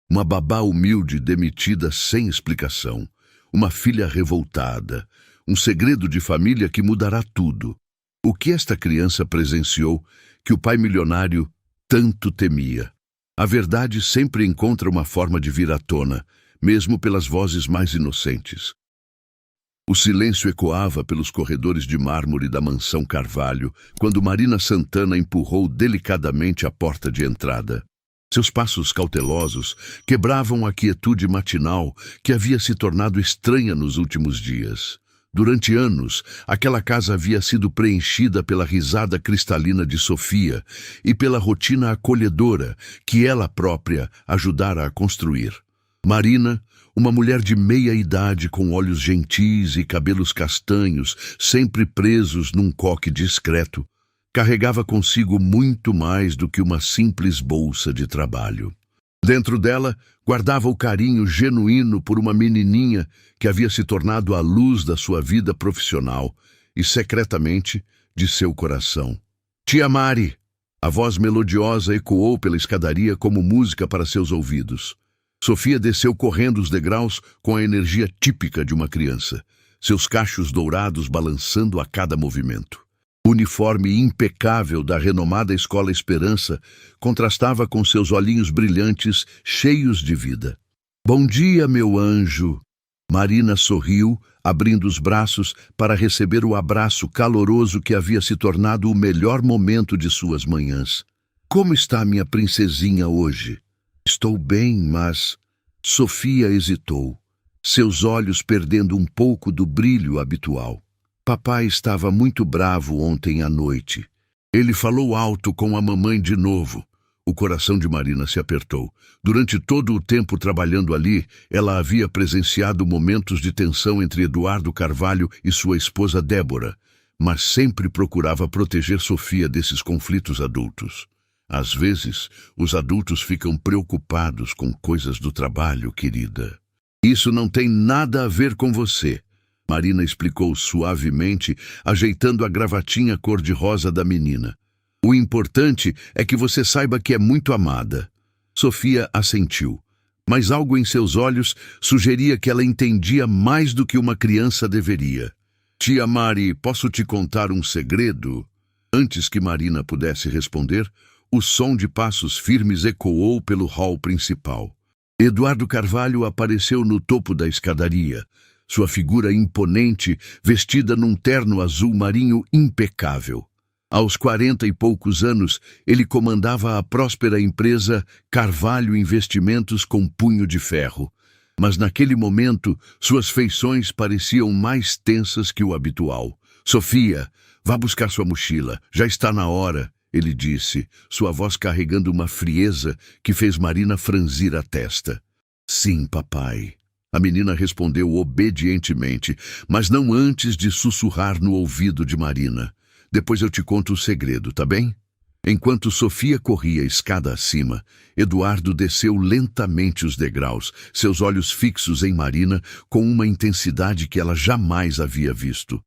Uma babá humilde demitida sem explicação. Uma filha revoltada. Um segredo de família que mudará tudo. O que esta criança presenciou que o pai milionário tanto temia? A verdade sempre encontra uma forma de vir à tona, mesmo pelas vozes mais inocentes. O silêncio ecoava pelos corredores de mármore da mansão Carvalho, quando Marina Santana empurrou delicadamente a porta de entrada. Seus passos cautelosos quebravam a quietude matinal que havia se tornado estranha nos últimos dias. Durante anos, aquela casa havia sido preenchida pela risada cristalina de Sofia e pela rotina acolhedora que ela própria ajudara a construir. Marina, uma mulher de meia idade com olhos gentis e cabelos castanhos, sempre presos num coque discreto, carregava consigo muito mais do que uma simples bolsa de trabalho. Dentro dela, guardava o carinho genuíno por uma menininha que havia se tornado a luz da sua vida profissional e, secretamente, de seu coração. Tia Mari! A voz melodiosa ecoou pela escadaria como música para seus ouvidos. Sofia desceu correndo os degraus com a energia típica de uma criança, seus cachos dourados balançando a cada movimento. O uniforme impecável da renomada Escola Esperança contrastava com seus olhinhos brilhantes, cheios de vida. Bom dia, meu anjo! Marina sorriu, abrindo os braços para receber o abraço caloroso que havia se tornado o melhor momento de suas manhãs. Como está minha princesinha hoje? Estou bem, mas... Sofia hesitou, seus olhos perdendo um pouco do brilho habitual. Papai estava muito bravo ontem à noite. Ele falou alto com a mamãe de novo. O coração de Marina se apertou. Durante todo o tempo trabalhando ali, ela havia presenciado momentos de tensão entre Eduardo Carvalho e sua esposa Débora, mas sempre procurava proteger Sofia desses conflitos adultos. Às vezes, os adultos ficam preocupados com coisas do trabalho, querida. Isso não tem nada a ver com você. Marina explicou suavemente, ajeitando a gravatinha cor-de-rosa da menina. O importante é que você saiba que é muito amada. Sofia assentiu, mas algo em seus olhos sugeria que ela entendia mais do que uma criança deveria. Tia Mari, posso te contar um segredo? Antes que Marina pudesse responder, o som de passos firmes ecoou pelo hall principal. Eduardo Carvalho apareceu no topo da escadaria, sua figura imponente, vestida num terno azul marinho impecável. Aos 40 e poucos anos, ele comandava a próspera empresa Carvalho Investimentos com punho de ferro. Mas naquele momento, suas feições pareciam mais tensas que o habitual. Sofia, vá buscar sua mochila, já está na hora, ele disse, sua voz carregando uma frieza que fez Marina franzir a testa. Sim, papai. A menina respondeu obedientemente, mas não antes de sussurrar no ouvido de Marina. Depois eu te conto o segredo, tá bem? Enquanto Sofia corria escada acima, Eduardo desceu lentamente os degraus, seus olhos fixos em Marina com uma intensidade que ela jamais havia visto.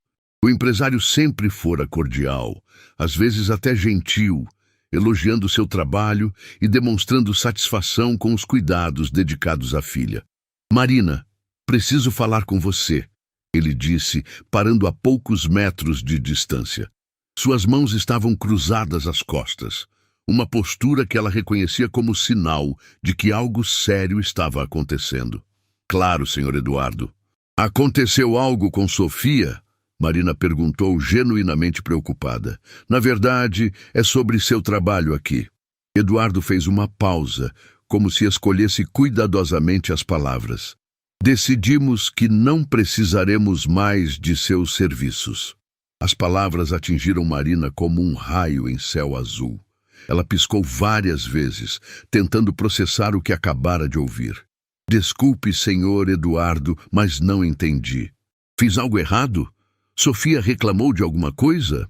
O empresário sempre fora cordial, às vezes até gentil, elogiando seu trabalho e demonstrando satisfação com os cuidados dedicados à filha. Marina, preciso falar com você, ele disse, parando a poucos metros de distância. Suas mãos estavam cruzadas às costas, uma postura que ela reconhecia como sinal de que algo sério estava acontecendo. Claro, senhor Eduardo. Aconteceu algo com Sofia? Marina perguntou, genuinamente preocupada. Na verdade, é sobre seu trabalho aqui. Eduardo fez uma pausa, como se escolhesse cuidadosamente as palavras. Decidimos que não precisaremos mais de seus serviços. As palavras atingiram Marina como um raio em céu azul. Ela piscou várias vezes, tentando processar o que acabara de ouvir. Desculpe, senhor Eduardo, mas não entendi. Fiz algo errado? Sofia reclamou de alguma coisa?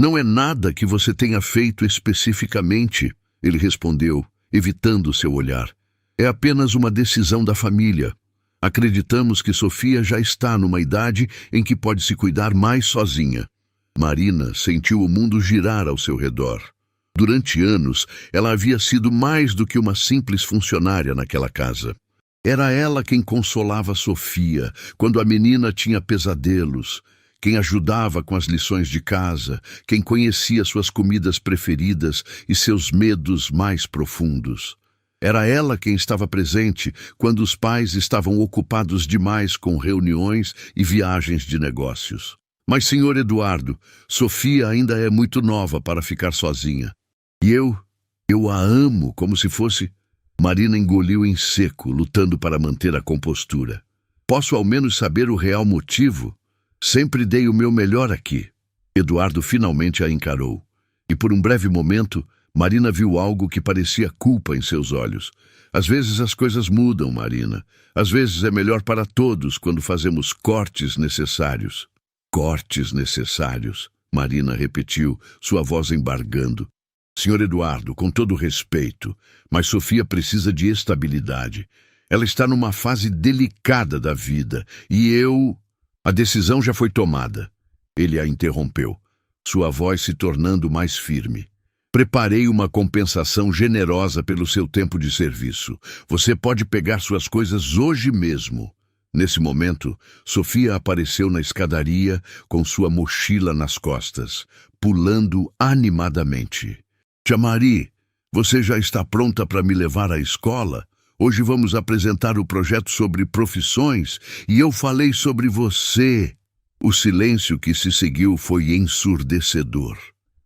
Não é nada que você tenha feito especificamente, ele respondeu, evitando seu olhar. É apenas uma decisão da família. Acreditamos que Sofia já está numa idade em que pode se cuidar mais sozinha. Marina sentiu o mundo girar ao seu redor. Durante anos, ela havia sido mais do que uma simples funcionária naquela casa. Era ela quem consolava Sofia quando a menina tinha pesadelos, quem ajudava com as lições de casa, quem conhecia suas comidas preferidas e seus medos mais profundos. Era ela quem estava presente quando os pais estavam ocupados demais com reuniões e viagens de negócios. Mas, senhor Eduardo, Sofia ainda é muito nova para ficar sozinha. E eu a amo como se fosse... Marina engoliu em seco, lutando para manter a compostura. Posso ao menos saber o real motivo? Sempre dei o meu melhor aqui. Eduardo finalmente a encarou. E por um breve momento, Marina viu algo que parecia culpa em seus olhos. Às vezes as coisas mudam, Marina. Às vezes é melhor para todos quando fazemos cortes necessários. Cortes necessários, Marina repetiu, sua voz embargando. Senhor Eduardo, com todo respeito, mas Sofia precisa de estabilidade. Ela está numa fase delicada da vida e A decisão já foi tomada. Ele a interrompeu, sua voz se tornando mais firme. Preparei uma compensação generosa pelo seu tempo de serviço. Você pode pegar suas coisas hoje mesmo. Nesse momento, Sofia apareceu na escadaria com sua mochila nas costas, pulando animadamente. Tia Mari, você já está pronta para me levar à escola? Hoje vamos apresentar o projeto sobre profissões e eu falei sobre você. O silêncio que se seguiu foi ensurdecedor.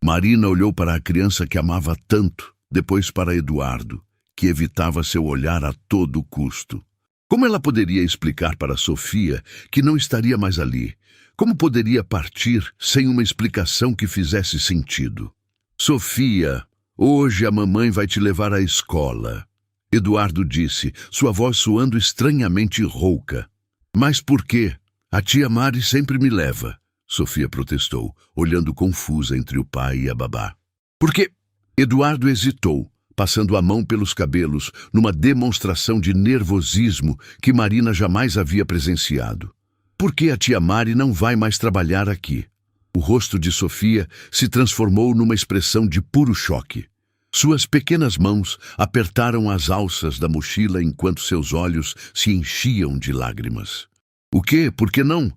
Marina olhou para a criança que amava tanto, depois para Eduardo, que evitava seu olhar a todo custo. Como ela poderia explicar para Sofia que não estaria mais ali? Como poderia partir sem uma explicação que fizesse sentido? Sofia, hoje a mamãe vai te levar à escola. Eduardo disse, sua voz soando estranhamente rouca. Mas por quê? A tia Mari sempre me leva, Sofia protestou, olhando confusa entre o pai e a babá. Por quê? Eduardo hesitou, passando a mão pelos cabelos, numa demonstração de nervosismo que Marina jamais havia presenciado. Por que a tia Mari não vai mais trabalhar aqui? O rosto de Sofia se transformou numa expressão de puro choque. Suas pequenas mãos apertaram as alças da mochila enquanto seus olhos se enchiam de lágrimas. O quê? Por que não?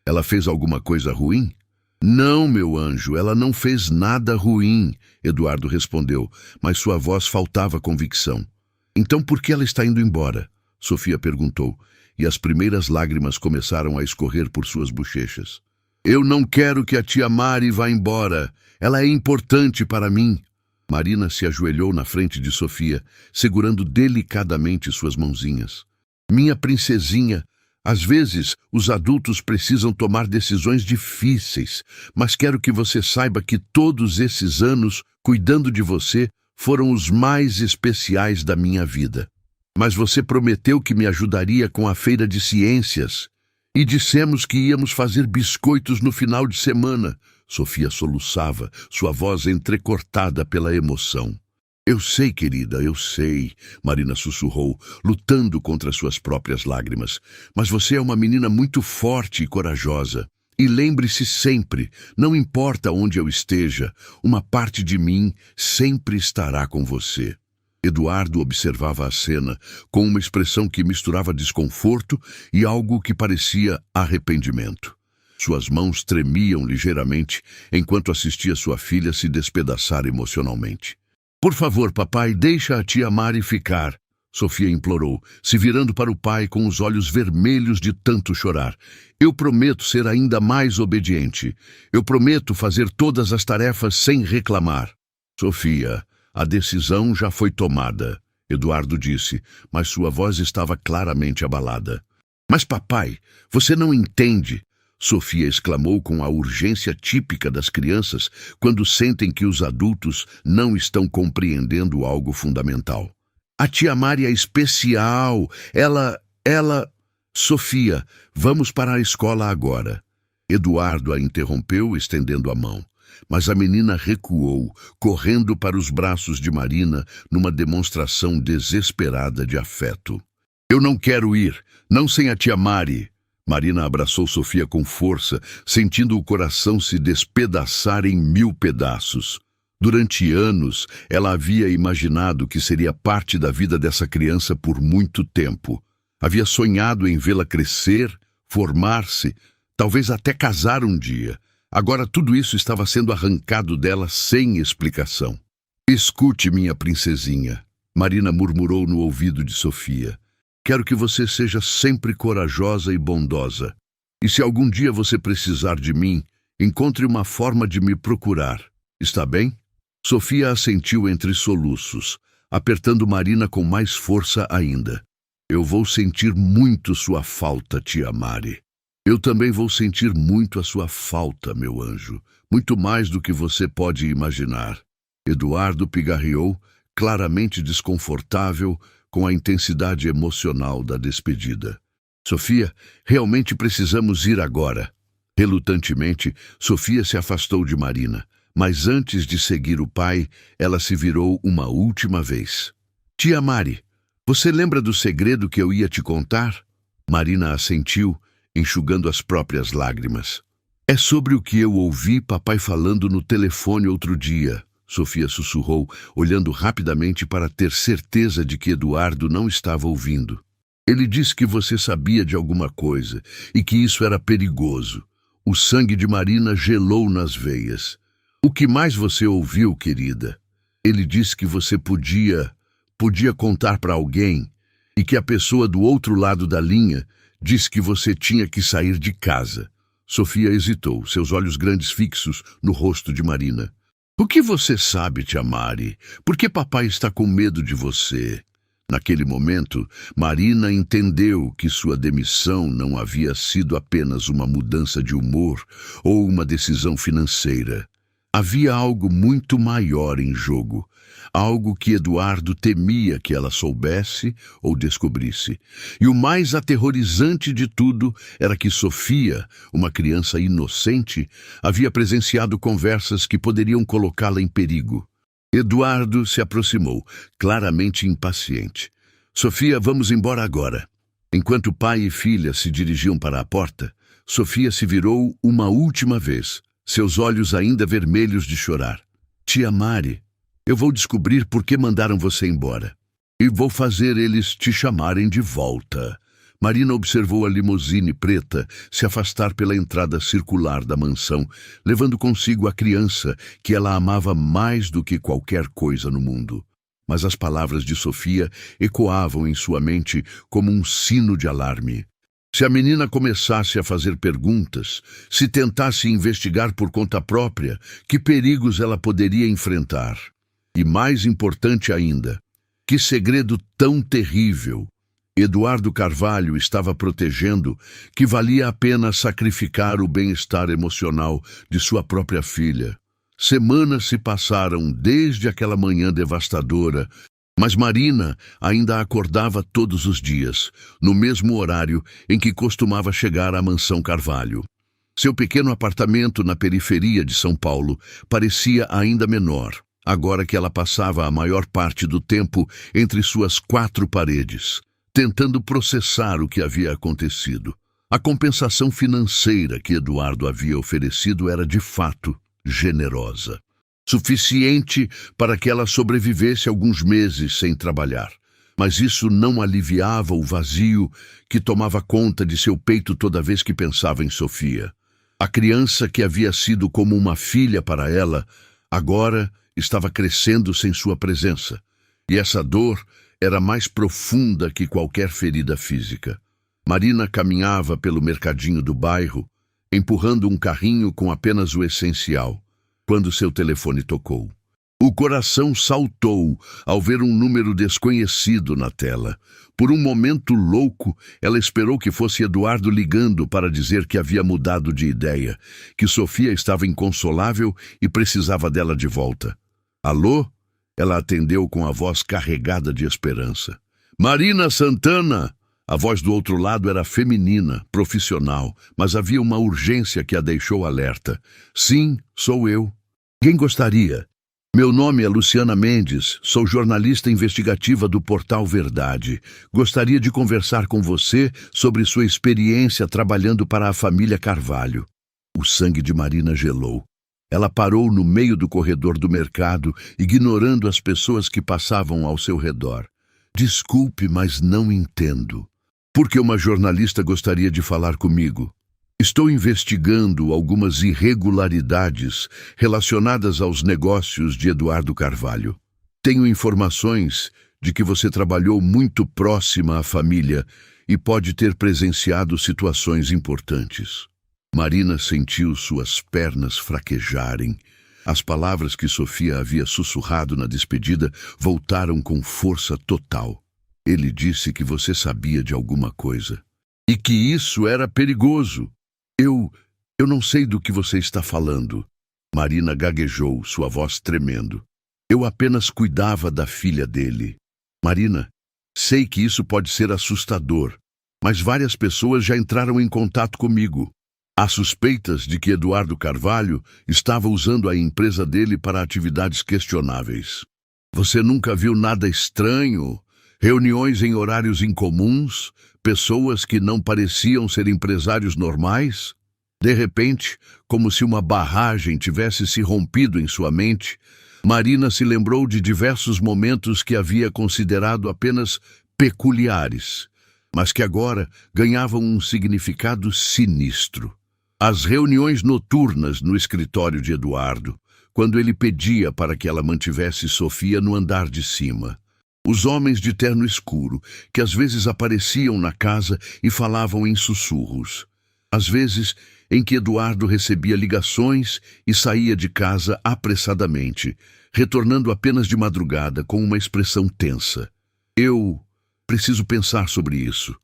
Ela fez alguma coisa ruim? Não, meu anjo, ela não fez nada ruim, Eduardo respondeu, mas sua voz faltava convicção. Então por que ela está indo embora? Sofia perguntou, e as primeiras lágrimas começaram a escorrer por suas bochechas. Eu não quero que a tia Mari vá embora. Ela é importante para mim. Marina se ajoelhou na frente de Sofia, segurando delicadamente suas mãozinhas. Minha princesinha, às vezes os adultos precisam tomar decisões difíceis, mas quero que você saiba que todos esses anos cuidando de você foram os mais especiais da minha vida. Mas você prometeu que me ajudaria com a feira de ciências. E dissemos que íamos fazer biscoitos no final de semana. Sofia soluçava, sua voz entrecortada pela emoção. Eu sei, querida, eu sei, Marina sussurrou, lutando contra suas próprias lágrimas. Mas você é uma menina muito forte e corajosa. E lembre-se sempre, não importa onde eu esteja, uma parte de mim sempre estará com você. Eduardo observava a cena com uma expressão que misturava desconforto e algo que parecia arrependimento. Suas mãos tremiam ligeiramente enquanto assistia sua filha se despedaçar emocionalmente. Por favor, papai, deixa a tia Mari ficar, Sofia implorou, se virando para o pai com os olhos vermelhos de tanto chorar. Eu prometo ser ainda mais obediente. Eu prometo fazer todas as tarefas sem reclamar. Sofia, a decisão já foi tomada, Eduardo disse, mas sua voz estava claramente abalada. Mas papai, você não entende, Sofia exclamou com a urgência típica das crianças quando sentem que os adultos não estão compreendendo algo fundamental. A tia Mari é especial, ela... Sofia, vamos para a escola agora. Eduardo a interrompeu, estendendo a mão. Mas a menina recuou, correndo para os braços de Marina numa demonstração desesperada de afeto. Eu não quero ir, não sem a tia Mari. Marina abraçou Sofia com força, sentindo o coração se despedaçar em 1000 pedaços. Durante anos, ela havia imaginado que seria parte da vida dessa criança por muito tempo. Havia sonhado em vê-la crescer, formar-se, talvez até casar um dia. Agora tudo isso estava sendo arrancado dela sem explicação. Escute, minha princesinha, Marina murmurou no ouvido de Sofia. Quero que você seja sempre corajosa e bondosa. E se algum dia você precisar de mim, encontre uma forma de me procurar. Está bem? Sofia assentiu entre soluços, apertando Marina com mais força ainda. Eu vou sentir muito sua falta, tia Mari. Eu também vou sentir muito a sua falta, meu anjo. Muito mais do que você pode imaginar. Eduardo pigarreou, claramente desconfortável com a intensidade emocional da despedida. Sofia, realmente precisamos ir agora. Relutantemente, Sofia se afastou de Marina, mas antes de seguir o pai, ela se virou uma última vez. Tia Mari, você lembra do segredo que eu ia te contar? Marina assentiu, enxugando as próprias lágrimas. É sobre o que eu ouvi papai falando no telefone outro dia, Sofia sussurrou, olhando rapidamente para ter certeza de que Eduardo não estava ouvindo. Ele disse que você sabia de alguma coisa e que isso era perigoso. O sangue de Marina gelou nas veias. O que mais você ouviu, querida? Ele disse que você podia contar para alguém e que a pessoa do outro lado da linha disse que você tinha que sair de casa. Sofia hesitou, seus olhos grandes fixos no rosto de Marina. O que você sabe, tia Mari? Por que papai está com medo de você? Naquele momento, Marina entendeu que sua demissão não havia sido apenas uma mudança de humor ou uma decisão financeira. Havia algo muito maior em jogo, algo que Eduardo temia que ela soubesse ou descobrisse. E o mais aterrorizante de tudo era que Sofia, uma criança inocente, havia presenciado conversas que poderiam colocá-la em perigo. Eduardo se aproximou, claramente impaciente. Sofia, vamos embora agora. Enquanto pai e filha se dirigiam para a porta, Sofia se virou uma última vez, seus olhos ainda vermelhos de chorar. Tia Mari, eu vou descobrir por que mandaram você embora. E vou fazer eles te chamarem de volta. Marina observou a limusine preta se afastar pela entrada circular da mansão, levando consigo a criança que ela amava mais do que qualquer coisa no mundo. Mas as palavras de Sofia ecoavam em sua mente como um sino de alarme. Se a menina começasse a fazer perguntas, se tentasse investigar por conta própria, que perigos ela poderia enfrentar? E mais importante ainda, que segredo tão terrível Eduardo Carvalho estava protegendo que valia a pena sacrificar o bem-estar emocional de sua própria filha. Semanas se passaram desde aquela manhã devastadora, mas Marina ainda acordava todos os dias, no mesmo horário em que costumava chegar à mansão Carvalho. Seu pequeno apartamento na periferia de São Paulo parecia ainda menor, agora que ela passava a maior parte do tempo entre suas quatro paredes, tentando processar o que havia acontecido. A compensação financeira que Eduardo havia oferecido era, de fato, generosa. Suficiente para que ela sobrevivesse alguns meses sem trabalhar. Mas isso não aliviava o vazio que tomava conta de seu peito toda vez que pensava em Sofia. A criança que havia sido como uma filha para ela, agora estava crescendo sem sua presença. E essa dor era mais profunda que qualquer ferida física. Marina caminhava pelo mercadinho do bairro, empurrando um carrinho com apenas o essencial, quando seu telefone tocou. O coração saltou ao ver um número desconhecido na tela. Por um momento louco, ela esperou que fosse Eduardo ligando para dizer que havia mudado de ideia, que Sofia estava inconsolável e precisava dela de volta. Alô? Ela atendeu com a voz carregada de esperança. Marina Santana! A voz do outro lado era feminina, profissional, mas havia uma urgência que a deixou alerta. Sim, sou eu. Quem gostaria? Meu nome é Luciana Mendes, sou jornalista investigativa do Portal Verdade. Gostaria de conversar com você sobre sua experiência trabalhando para a família Carvalho. O sangue de Marina gelou. Ela parou no meio do corredor do mercado, ignorando as pessoas que passavam ao seu redor. Desculpe, mas não entendo. Por que uma jornalista gostaria de falar comigo? Estou investigando algumas irregularidades relacionadas aos negócios de Eduardo Carvalho. Tenho informações de que você trabalhou muito próxima à família e pode ter presenciado situações importantes. Marina sentiu suas pernas fraquejarem. As palavras que Sofia havia sussurrado na despedida voltaram com força total. Ele disse que você sabia de alguma coisa e que isso era perigoso. Eu não sei do que você está falando. Marina gaguejou, sua voz tremendo. Eu apenas cuidava da filha dele. Marina, sei que isso pode ser assustador, mas várias pessoas já entraram em contato comigo. Há suspeitas de que Eduardo Carvalho estava usando a empresa dele para atividades questionáveis. Você nunca viu nada estranho? Reuniões em horários incomuns? Pessoas que não pareciam ser empresários normais? De repente, como se uma barragem tivesse se rompido em sua mente, Marina se lembrou de diversos momentos que havia considerado apenas peculiares, mas que agora ganhavam um significado sinistro. As reuniões noturnas no escritório de Eduardo, quando ele pedia para que ela mantivesse Sofia no andar de cima. Os homens de terno escuro, que às vezes apareciam na casa e falavam em sussurros. Às vezes, em que Eduardo recebia ligações e saía de casa apressadamente, retornando apenas de madrugada com uma expressão tensa. Eu preciso pensar sobre isso,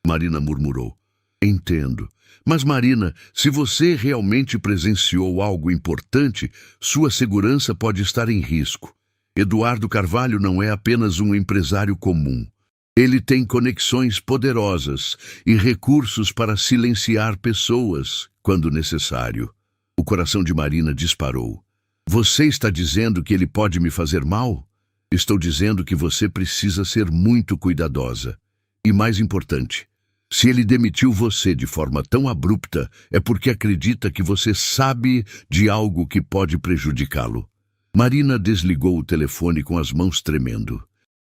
Marina murmurou. Entendo. Mas, Marina, se você realmente presenciou algo importante, sua segurança pode estar em risco. Eduardo Carvalho não é apenas um empresário comum. Ele tem conexões poderosas e recursos para silenciar pessoas, quando necessário. O coração de Marina disparou. Você está dizendo que ele pode me fazer mal? Estou dizendo que você precisa ser muito cuidadosa. E mais importante, se ele demitiu você de forma tão abrupta, é porque acredita que você sabe de algo que pode prejudicá-lo. Marina desligou o telefone com as mãos tremendo.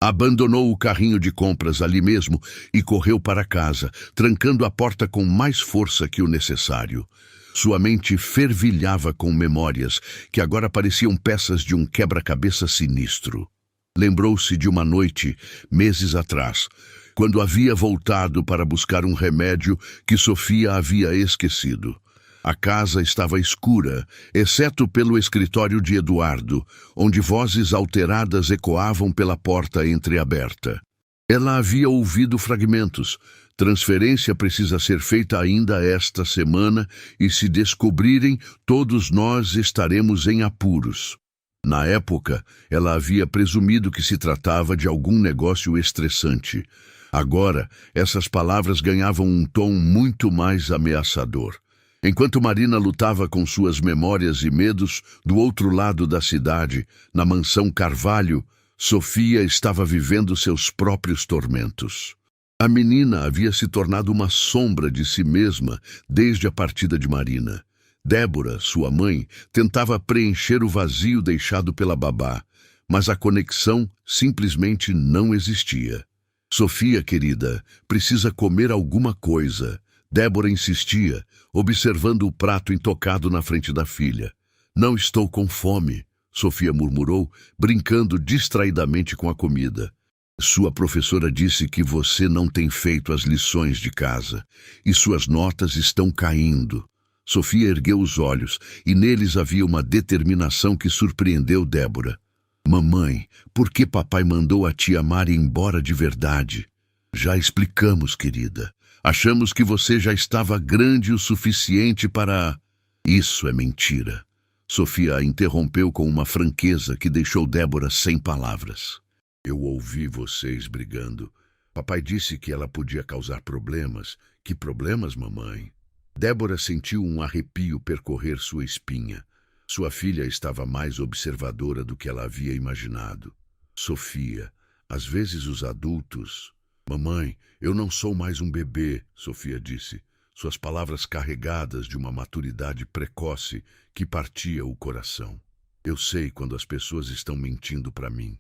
Abandonou o carrinho de compras ali mesmo e correu para casa, trancando a porta com mais força que o necessário. Sua mente fervilhava com memórias que agora pareciam peças de um quebra-cabeça sinistro. Lembrou-se de uma noite, meses atrás, quando havia voltado para buscar um remédio que Sofia havia esquecido. A casa estava escura, exceto pelo escritório de Eduardo, onde vozes alteradas ecoavam pela porta entreaberta. Ela havia ouvido fragmentos. Transferência precisa ser feita ainda esta semana e, se descobrirem, todos nós estaremos em apuros. Na época, ela havia presumido que se tratava de algum negócio estressante. Agora, essas palavras ganhavam um tom muito mais ameaçador. Enquanto Marina lutava com suas memórias e medos, do outro lado da cidade, na mansão Carvalho, Sofia estava vivendo seus próprios tormentos. A menina havia se tornado uma sombra de si mesma desde a partida de Marina. Débora, sua mãe, tentava preencher o vazio deixado pela babá, mas a conexão simplesmente não existia. Sofia, querida, precisa comer alguma coisa. Débora insistia, observando o prato intocado na frente da filha. Não estou com fome, Sofia murmurou, brincando distraidamente com a comida. Sua professora disse que você não tem feito as lições de casa e suas notas estão caindo. Sofia ergueu os olhos e neles havia uma determinação que surpreendeu Débora. Mamãe, por que papai mandou a tia Mari embora de verdade? Já explicamos, querida. Achamos que você já estava grande o suficiente para... Isso é mentira. Sofia a interrompeu com uma franqueza que deixou Débora sem palavras. Eu ouvi vocês brigando. Papai disse que ela podia causar problemas. Que problemas, mamãe? Débora sentiu um arrepio percorrer sua espinha. Sua filha estava mais observadora do que ela havia imaginado. Sofia, às vezes os adultos... Mamãe, eu não sou mais um bebê, Sofia disse. suas palavras carregadas de uma maturidade precoce que partia o coração. Eu sei quando as pessoas estão mentindo para mim.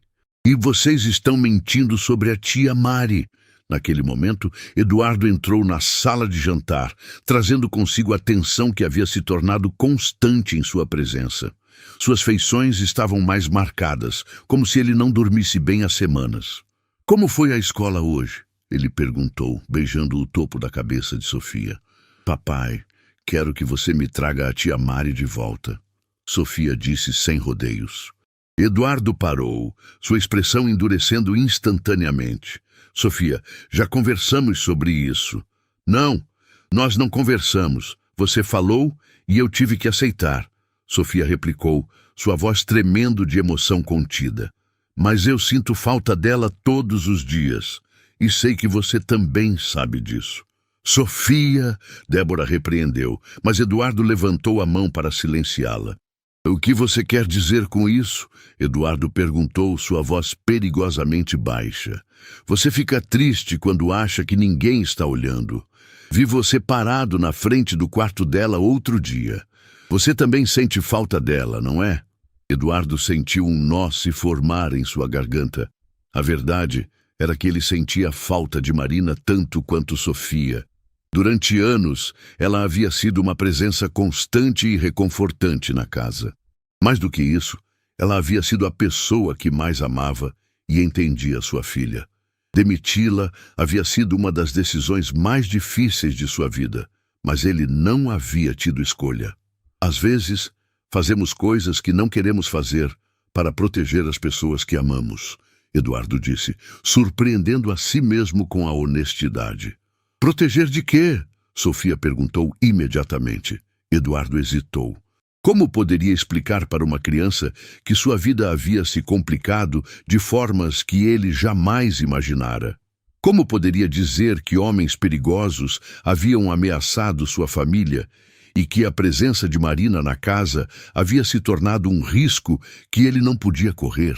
E vocês estão mentindo sobre a tia Mari. Naquele momento, Eduardo entrou na sala de jantar, trazendo consigo a tensão que havia se tornado constante em sua presença. Suas feições estavam mais marcadas, como se ele não dormisse bem há semanas. Como foi a escola hoje? Ele perguntou, beijando o topo da cabeça de Sofia. Papai, quero que você me traga a tia Mari de volta. Sofia disse sem rodeios. Eduardo parou, sua expressão endurecendo instantaneamente. Sofia, já conversamos sobre isso. Não, nós não conversamos. Você falou e eu tive que aceitar. Sofia replicou, sua voz tremendo de emoção contida. Mas eu sinto falta dela todos os dias. E sei que você também sabe disso. Sofia, Débora repreendeu, mas Eduardo levantou a mão para silenciá-la. O que você quer dizer com isso? Eduardo perguntou, sua voz perigosamente baixa. Você fica triste quando acha que ninguém está olhando. Vi você parado na frente do quarto dela outro dia. Você também sente falta dela, não é? Eduardo sentiu um nó se formar em sua garganta. A verdade era que ele sentia falta de Marina tanto quanto Sofia. Durante anos, ela havia sido uma presença constante e reconfortante na casa. Mais do que isso, ela havia sido a pessoa que mais amava e entendia sua filha. Demiti-la havia sido uma das decisões mais difíceis de sua vida, mas ele não havia tido escolha. Às vezes, fazemos coisas que não queremos fazer para proteger as pessoas que amamos, Eduardo disse, surpreendendo a si mesmo com a honestidade. Proteger de quê? Sofia perguntou imediatamente. Eduardo hesitou. Como poderia explicar para uma criança que sua vida havia se complicado de formas que ele jamais imaginara? Como poderia dizer que homens perigosos haviam ameaçado sua família e que a presença de Marina na casa havia se tornado um risco que ele não podia correr?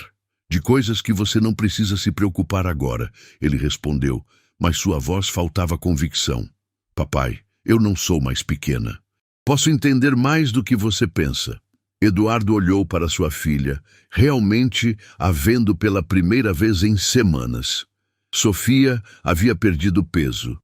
De coisas que você não precisa se preocupar agora, ele respondeu, mas sua voz faltava convicção. Papai, eu não sou mais pequena. Posso entender mais do que você pensa. Eduardo olhou para sua filha, realmente a vendo pela primeira vez em semanas. Sofia havia perdido peso.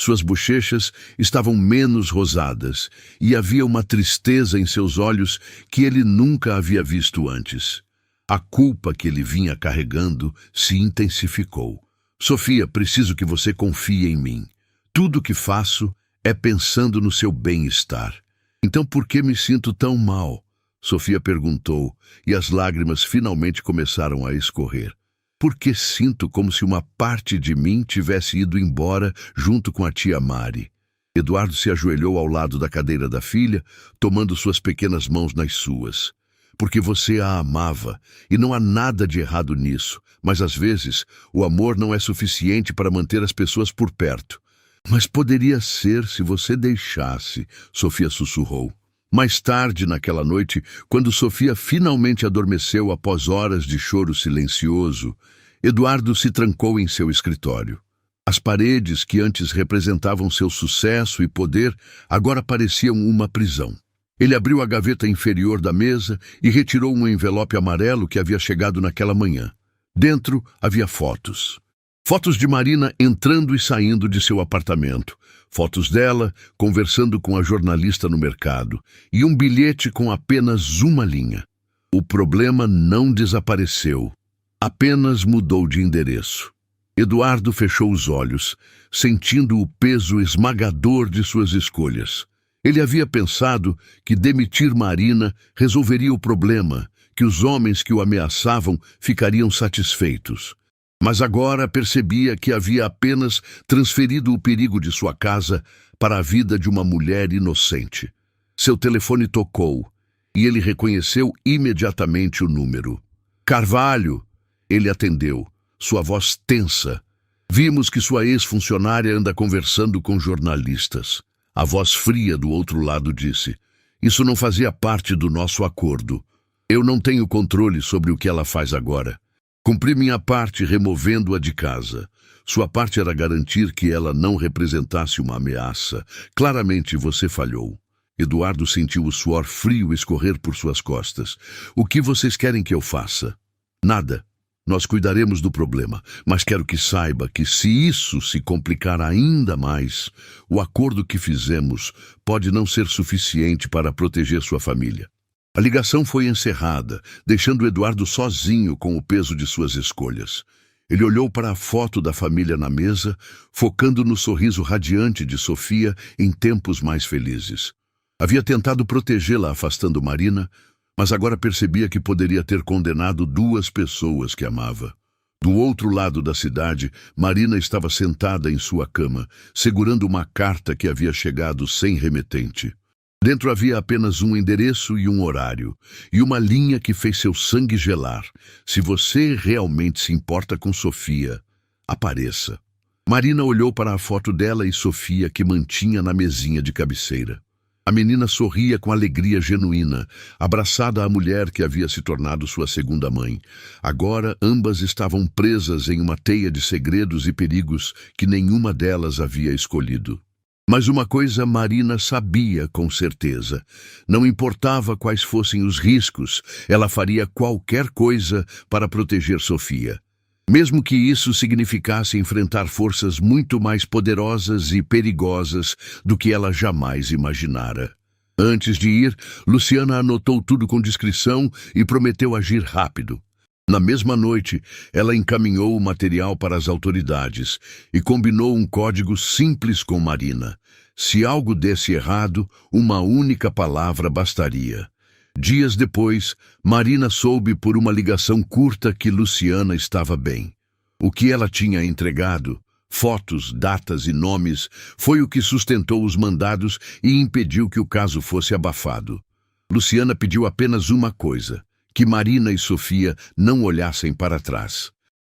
Suas bochechas estavam menos rosadas e havia uma tristeza em seus olhos que ele nunca havia visto antes. A culpa que ele vinha carregando se intensificou. Sofia, preciso que você confie em mim. Tudo o que faço é pensando no seu bem-estar. Então por que me sinto tão mal? Sofia perguntou, e as lágrimas finalmente começaram a escorrer. Porque sinto como se uma parte de mim tivesse ido embora junto com a tia Mari. Eduardo se ajoelhou ao lado da cadeira da filha, tomando suas pequenas mãos nas suas. Porque você a amava, e não há nada de errado nisso, mas às vezes o amor não é suficiente para manter as pessoas por perto. Mas poderia ser se você deixasse, Sofia sussurrou. Mais tarde naquela noite, quando Sofia finalmente adormeceu após horas de choro silencioso, Eduardo se trancou em seu escritório. As paredes que antes representavam seu sucesso e poder agora pareciam uma prisão. Ele abriu a gaveta inferior da mesa e retirou um envelope amarelo que havia chegado naquela manhã. Dentro havia fotos. Fotos de Marina entrando e saindo de seu apartamento. Fotos dela conversando com a jornalista no mercado. E um bilhete com apenas uma linha. O problema não desapareceu. Apenas mudou de endereço. Eduardo fechou os olhos, sentindo o peso esmagador de suas escolhas. Ele havia pensado que demitir Marina resolveria o problema, que os homens que o ameaçavam ficariam satisfeitos. Mas agora percebia que havia apenas transferido o perigo de sua casa para a vida de uma mulher inocente. Seu telefone tocou e ele reconheceu imediatamente o número. Carvalho! Ele atendeu, sua voz tensa. Vimos que sua ex-funcionária anda conversando com jornalistas. A voz fria do outro lado disse, isso não fazia parte do nosso acordo. Eu não tenho controle sobre o que ela faz agora. Cumpri minha parte removendo-a de casa. Sua parte era garantir que ela não representasse uma ameaça. Claramente você falhou. Eduardo sentiu o suor frio escorrer por suas costas. O que vocês querem que eu faça? Nada. Nós cuidaremos do problema, mas quero que saiba que se isso se complicar ainda mais, o acordo que fizemos pode não ser suficiente para proteger sua família. A ligação foi encerrada, deixando Eduardo sozinho com o peso de suas escolhas. Ele olhou para a foto da família na mesa, focando no sorriso radiante de Sofia em tempos mais felizes. Havia tentado protegê-la afastando Marina, mas agora percebia que poderia ter condenado duas pessoas que amava. Do outro lado da cidade, Marina estava sentada em sua cama, segurando uma carta que havia chegado sem remetente. Dentro havia apenas um endereço e um horário, e uma linha que fez seu sangue gelar. Se você realmente se importa com Sofia, apareça. Marina olhou para a foto dela e Sofia que mantinha na mesinha de cabeceira. A menina sorria com alegria genuína, abraçada à mulher que havia se tornado sua segunda mãe. Agora, ambas estavam presas em uma teia de segredos e perigos que nenhuma delas havia escolhido. Mas uma coisa Marina sabia com certeza. Não importava quais fossem os riscos, ela faria qualquer coisa para proteger Sofia. Mesmo que isso significasse enfrentar forças muito mais poderosas e perigosas do que ela jamais imaginara. Antes de ir, Luciana anotou tudo com discrição e prometeu agir rápido. Na mesma noite, ela encaminhou o material para as autoridades e combinou um código simples com Marina. Se algo desse errado, uma única palavra bastaria. Dias depois, Marina soube por uma ligação curta que Luciana estava bem. O que ela tinha entregado, fotos, datas e nomes, foi o que sustentou os mandados e impediu que o caso fosse abafado. Luciana pediu apenas uma coisa: que Marina e Sofia não olhassem para trás.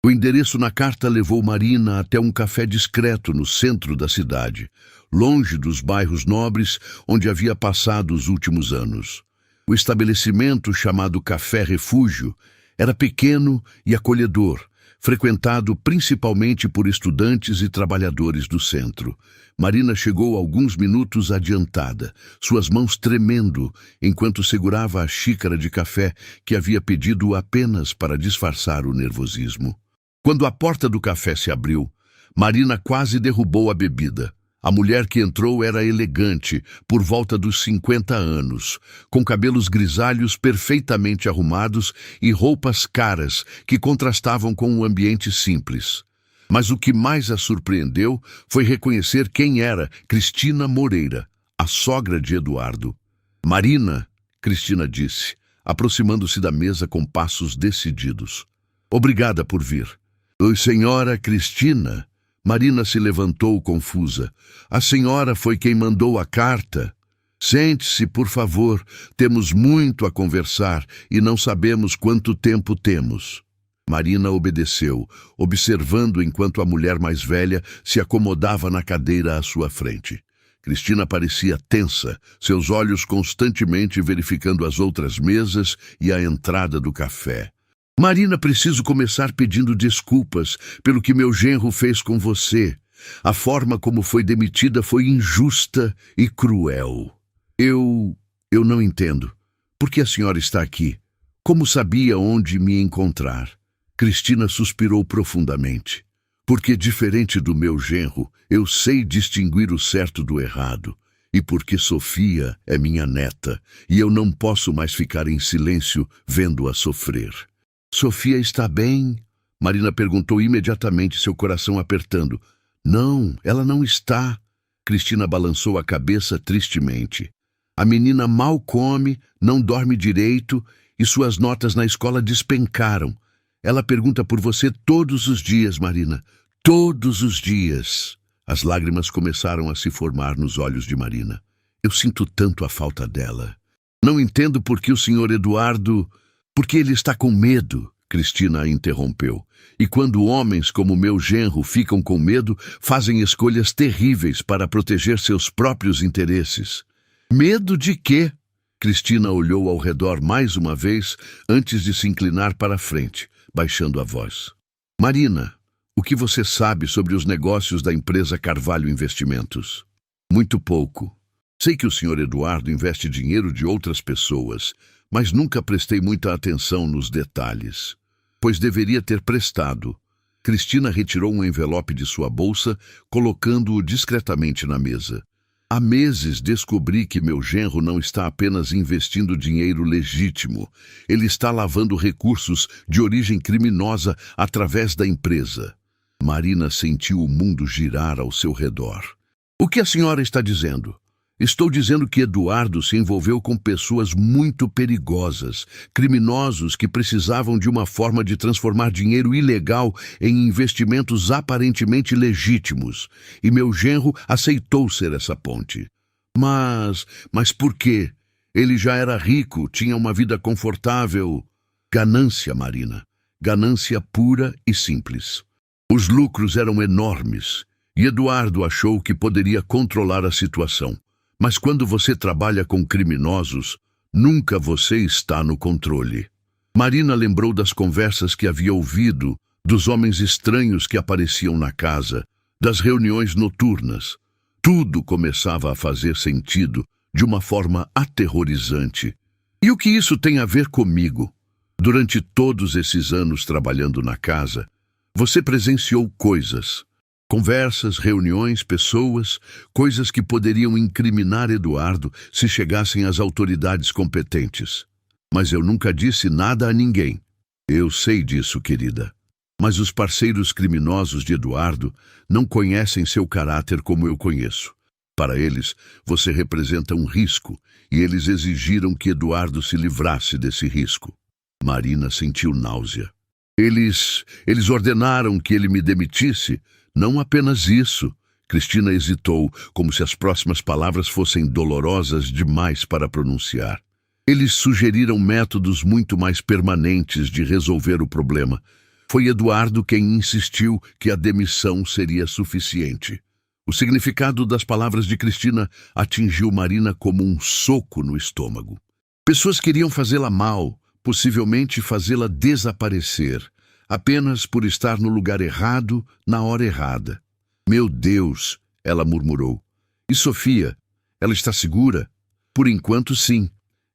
O endereço na carta levou Marina até um café discreto no centro da cidade, longe dos bairros nobres onde havia passado os últimos anos. O estabelecimento, chamado Café Refúgio, era pequeno e acolhedor, frequentado principalmente por estudantes e trabalhadores do centro. Marina chegou alguns minutos adiantada, suas mãos tremendo, enquanto segurava a xícara de café que havia pedido apenas para disfarçar o nervosismo. Quando a porta do café se abriu, Marina quase derrubou a bebida. A mulher que entrou era elegante, por volta dos 50 anos, com cabelos grisalhos perfeitamente arrumados e roupas caras que contrastavam com um ambiente simples. Mas o que mais a surpreendeu foi reconhecer quem era Cristina Moreira, a sogra de Eduardo. "Marina", Cristina disse, aproximando-se da mesa com passos decididos. "Obrigada por vir." "Oi, senhora Cristina." Marina se levantou confusa. "A senhora foi quem mandou a carta?" "Sente-se, por favor. Temos muito a conversar e não sabemos quanto tempo temos." Marina obedeceu, observando enquanto a mulher mais velha se acomodava na cadeira à sua frente. Cristina parecia tensa, seus olhos constantemente verificando as outras mesas e a entrada do café. "Marina, preciso começar pedindo desculpas pelo que meu genro fez com você. A forma como foi demitida foi injusta e cruel." Eu não entendo. Por que a senhora está aqui? Como sabia onde me encontrar?" Cristina suspirou profundamente. "Porque, diferente do meu genro, eu sei distinguir o certo do errado. E porque Sofia é minha neta, e eu não posso mais ficar em silêncio vendo-a sofrer." "Sofia está bem?" Marina perguntou imediatamente, seu coração apertando. "Não, ela não está." Cristina balançou a cabeça tristemente. "A menina mal come, não dorme direito e suas notas na escola despencaram. Ela pergunta por você todos os dias, Marina. Todos os dias." As lágrimas começaram a se formar nos olhos de Marina. "Eu sinto tanto a falta dela. Não entendo por que o senhor Eduardo... Porque ele está com medo." Cristina a interrompeu. "E quando homens como meu genro ficam com medo, fazem escolhas terríveis para proteger seus próprios interesses." "Medo de quê?" Cristina olhou ao redor mais uma vez antes de se inclinar para a frente, baixando a voz. "Marina, O que você sabe sobre os negócios da empresa Carvalho Investimentos? Muito pouco. Sei que o Sr. Eduardo investe dinheiro de outras pessoas, mas nunca prestei muita atenção nos detalhes, pois deveria ter prestado. Cristina retirou um envelope de sua bolsa, colocando-o discretamente na mesa. Há meses descobri que meu genro não está apenas investindo dinheiro legítimo, ele está lavando recursos de origem criminosa através da empresa. Marina sentiu o mundo girar ao seu redor. O que a senhora está dizendo? Estou dizendo que Eduardo se envolveu com pessoas muito perigosas, criminosos que precisavam de uma forma de transformar dinheiro ilegal em investimentos aparentemente legítimos, e meu genro aceitou ser essa ponte. Mas por quê? Ele já era rico, tinha uma vida confortável. Ganância, Marina. Ganância pura e simples. Os lucros eram enormes, e Eduardo achou que poderia controlar a situação. Mas quando você trabalha com criminosos, nunca você está no controle. Marina lembrou das conversas que havia ouvido, dos homens estranhos que apareciam na casa, das reuniões noturnas. Tudo começava a fazer sentido de uma forma aterrorizante. E o que isso tem a ver comigo? Durante todos esses anos trabalhando na casa, você presenciou coisas. Conversas, reuniões, pessoas, coisas que poderiam incriminar Eduardo se chegassem às autoridades competentes. Mas eu nunca disse nada a ninguém. Eu sei disso, querida. Mas os parceiros criminosos de Eduardo não conhecem seu caráter como eu conheço. Para eles, você representa um risco, e eles exigiram que Eduardo se livrasse desse risco. Marina sentiu náusea. Eles ordenaram que ele me demitisse. Não apenas isso. Cristina hesitou, como se as próximas palavras fossem dolorosas demais para pronunciar. Eles sugeriram métodos muito mais permanentes de resolver o problema. Foi Eduardo quem insistiu que a demissão seria suficiente. O significado das palavras de Cristina atingiu Marina como um soco no estômago. Pessoas queriam fazê-la mal, possivelmente fazê-la desaparecer, apenas por estar no lugar errado, na hora errada. Meu Deus, ela murmurou. E Sofia? Ela está segura? Por enquanto, sim.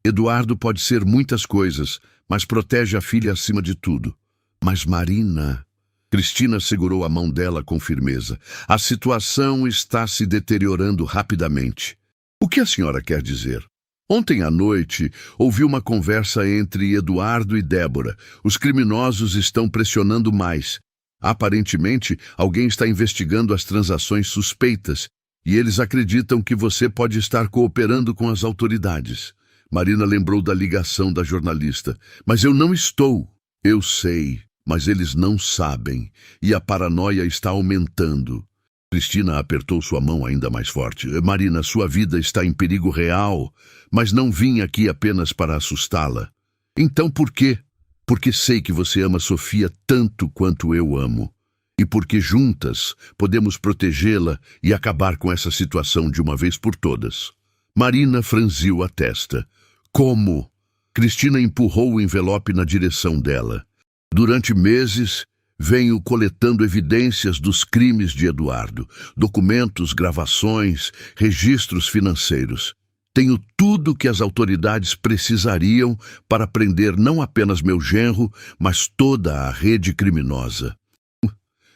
Eduardo pode ser muitas coisas, mas protege a filha acima de tudo. Mas Marina... Cristina segurou a mão dela com firmeza. A situação está se deteriorando rapidamente. O que a senhora quer dizer? Ontem à noite, ouvi uma conversa entre Eduardo e Débora. Os criminosos estão pressionando mais. Aparentemente, alguém está investigando as transações suspeitas, e eles acreditam que você pode estar cooperando com as autoridades. Marina lembrou da ligação da jornalista. Mas eu não estou. Eu sei, mas eles não sabem, e a paranoia está aumentando. Cristina apertou sua mão ainda mais forte. Marina, sua vida está em perigo real, mas não vim aqui apenas para assustá-la. Então por quê? Porque sei que você ama Sofia tanto quanto eu amo. E porque juntas podemos protegê-la e acabar com essa situação de uma vez por todas. Marina franziu a testa. Como? Cristina empurrou o envelope na direção dela. Durante meses, venho coletando evidências dos crimes de Eduardo, documentos, gravações, registros financeiros. Tenho tudo que as autoridades precisariam para prender não apenas meu genro, mas toda a rede criminosa.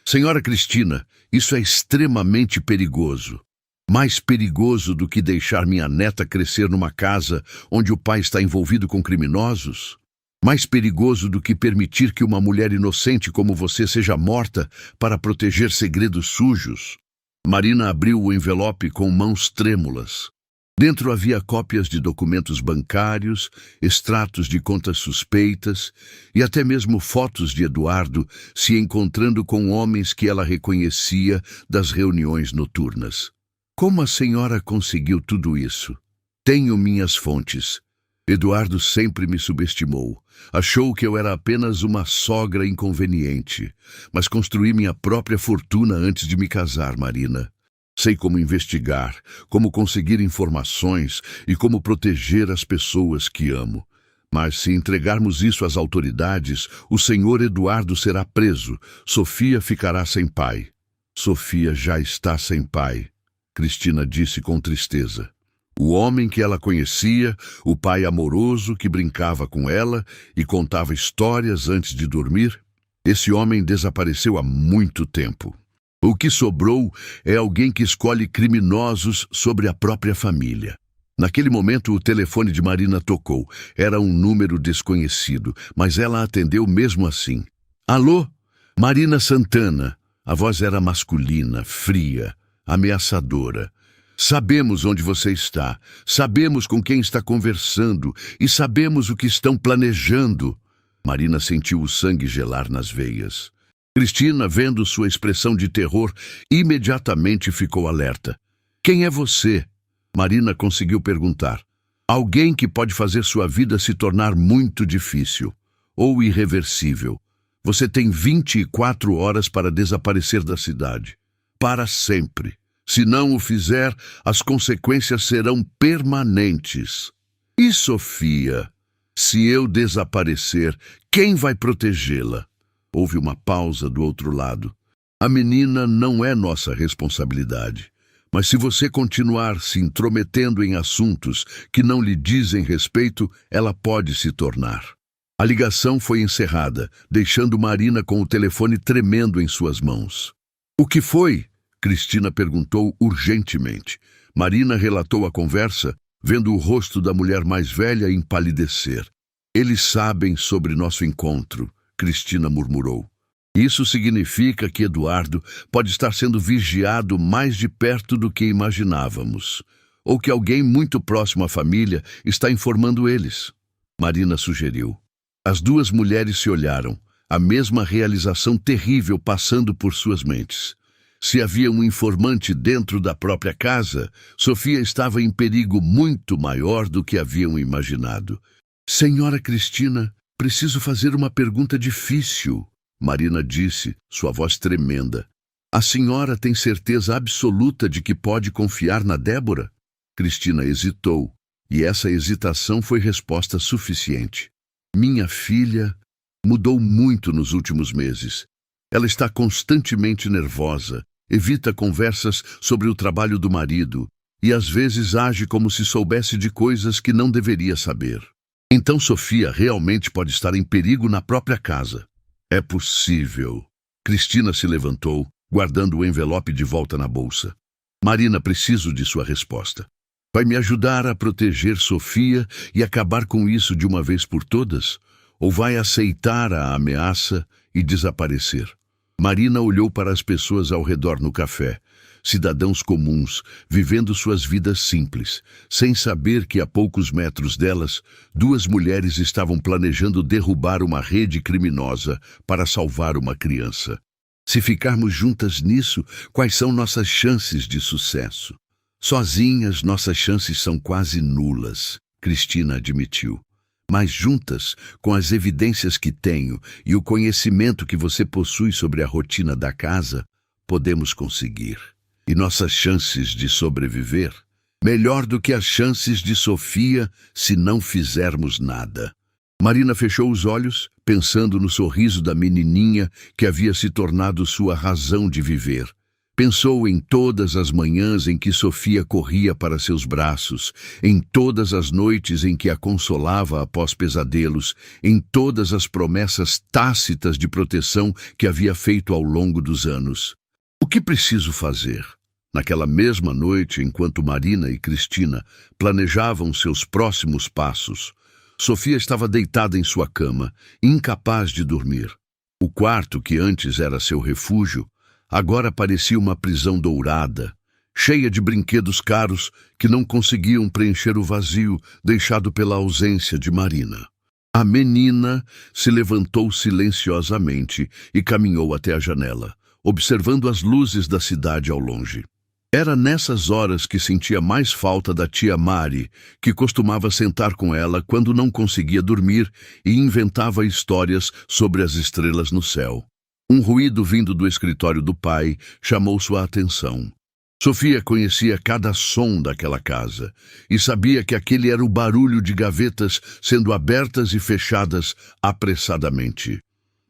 Senhora Cristina, isso é extremamente perigoso. Mais perigoso do que deixar minha neta crescer numa casa onde o pai está envolvido com criminosos? Mais perigoso do que permitir que uma mulher inocente como você seja morta para proteger segredos sujos? Marina abriu o envelope com mãos trêmulas. Dentro havia cópias de documentos bancários, extratos de contas suspeitas e até mesmo fotos de Eduardo se encontrando com homens que ela reconhecia das reuniões noturnas. Como a senhora conseguiu tudo isso? Tenho minhas fontes. Eduardo sempre me subestimou. Achou que eu era apenas uma sogra inconveniente. Mas construí minha própria fortuna antes de me casar, Marina. Sei como investigar, como conseguir informações e como proteger as pessoas que amo. Mas se entregarmos isso às autoridades, o senhor Eduardo será preso. Sofia ficará sem pai. Sofia já está sem pai, Cristina disse com tristeza. O homem que ela conhecia, o pai amoroso que brincava com ela e contava histórias antes de dormir, esse homem desapareceu há muito tempo. O que sobrou é alguém que escolhe criminosos sobre a própria família. Naquele momento, o telefone de Marina tocou. Era um número desconhecido, mas ela atendeu mesmo assim. Alô? Marina Santana. A voz era masculina, fria, ameaçadora. Sabemos onde você está, sabemos com quem está conversando e sabemos o que estão planejando. Marina sentiu o sangue gelar nas veias. Cristina, vendo sua expressão de terror, imediatamente ficou alerta. Quem é você? Marina conseguiu perguntar. Alguém que pode fazer sua vida se tornar muito difícil ou irreversível. Você tem 24 horas para desaparecer da cidade. Para sempre. Se não o fizer, as consequências serão permanentes. E Sofia? Se eu desaparecer, quem vai protegê-la? Houve uma pausa do outro lado. A menina não é nossa responsabilidade. Mas se você continuar se intrometendo em assuntos que não lhe dizem respeito, ela pode se tornar. A ligação foi encerrada, deixando Marina com o telefone tremendo em suas mãos. O que foi? Cristina perguntou urgentemente. Marina relatou a conversa, vendo o rosto da mulher mais velha empalidecer. Eles sabem sobre nosso encontro, Cristina murmurou. Isso significa que Eduardo pode estar sendo vigiado mais de perto do que imaginávamos, ou que alguém muito próximo à família está informando eles. Marina sugeriu. As duas mulheres se olharam, a mesma realização terrível passando por suas mentes. Se havia um informante dentro da própria casa, Sofia estava em perigo muito maior do que haviam imaginado. Senhora Cristina, preciso fazer uma pergunta difícil. Marina disse, sua voz tremenda. A senhora tem certeza absoluta de que pode confiar na Débora? Cristina hesitou, e essa hesitação foi resposta suficiente. Minha filha mudou muito nos últimos meses. Ela está constantemente nervosa, evita conversas sobre o trabalho do marido e às vezes age como se soubesse de coisas que não deveria saber. Então Sofia realmente pode estar em perigo na própria casa. É possível. Cristina se levantou, guardando o envelope de volta na bolsa. Marina, preciso de sua resposta. Vai me ajudar a proteger Sofia e acabar com isso de uma vez por todas? Ou vai aceitar a ameaça e desaparecer? Marina olhou para as pessoas ao redor no café. Cidadãos comuns, vivendo suas vidas simples, sem saber que a poucos metros delas, duas mulheres estavam planejando derrubar uma rede criminosa para salvar uma criança. Se ficarmos juntas nisso, quais são nossas chances de sucesso? Sozinhas, nossas chances são quase nulas, Cristina admitiu. Mas juntas, com as evidências que tenho e o conhecimento que você possui sobre a rotina da casa, podemos conseguir. E nossas chances de sobreviver? Melhor do que as chances de Sofia se não fizermos nada. Marina fechou os olhos, pensando no sorriso da menininha que havia se tornado sua razão de viver. Pensou em todas as manhãs em que Sofia corria para seus braços, em todas as noites em que a consolava após pesadelos, em todas as promessas tácitas de proteção que havia feito ao longo dos anos. O que preciso fazer? Naquela mesma noite, enquanto Marina e Cristina planejavam seus próximos passos, Sofia estava deitada em sua cama, incapaz de dormir. O quarto, que antes era seu refúgio, agora parecia uma prisão dourada, cheia de brinquedos caros que não conseguiam preencher o vazio deixado pela ausência de Marina. A menina se levantou silenciosamente e caminhou até a janela, observando as luzes da cidade ao longe. Era nessas horas que sentia mais falta da tia Mari, que costumava sentar com ela quando não conseguia dormir e inventava histórias sobre as estrelas no céu. Um ruído vindo do escritório do pai chamou sua atenção. Sofia conhecia cada som daquela casa e sabia que aquele era o barulho de gavetas sendo abertas e fechadas apressadamente.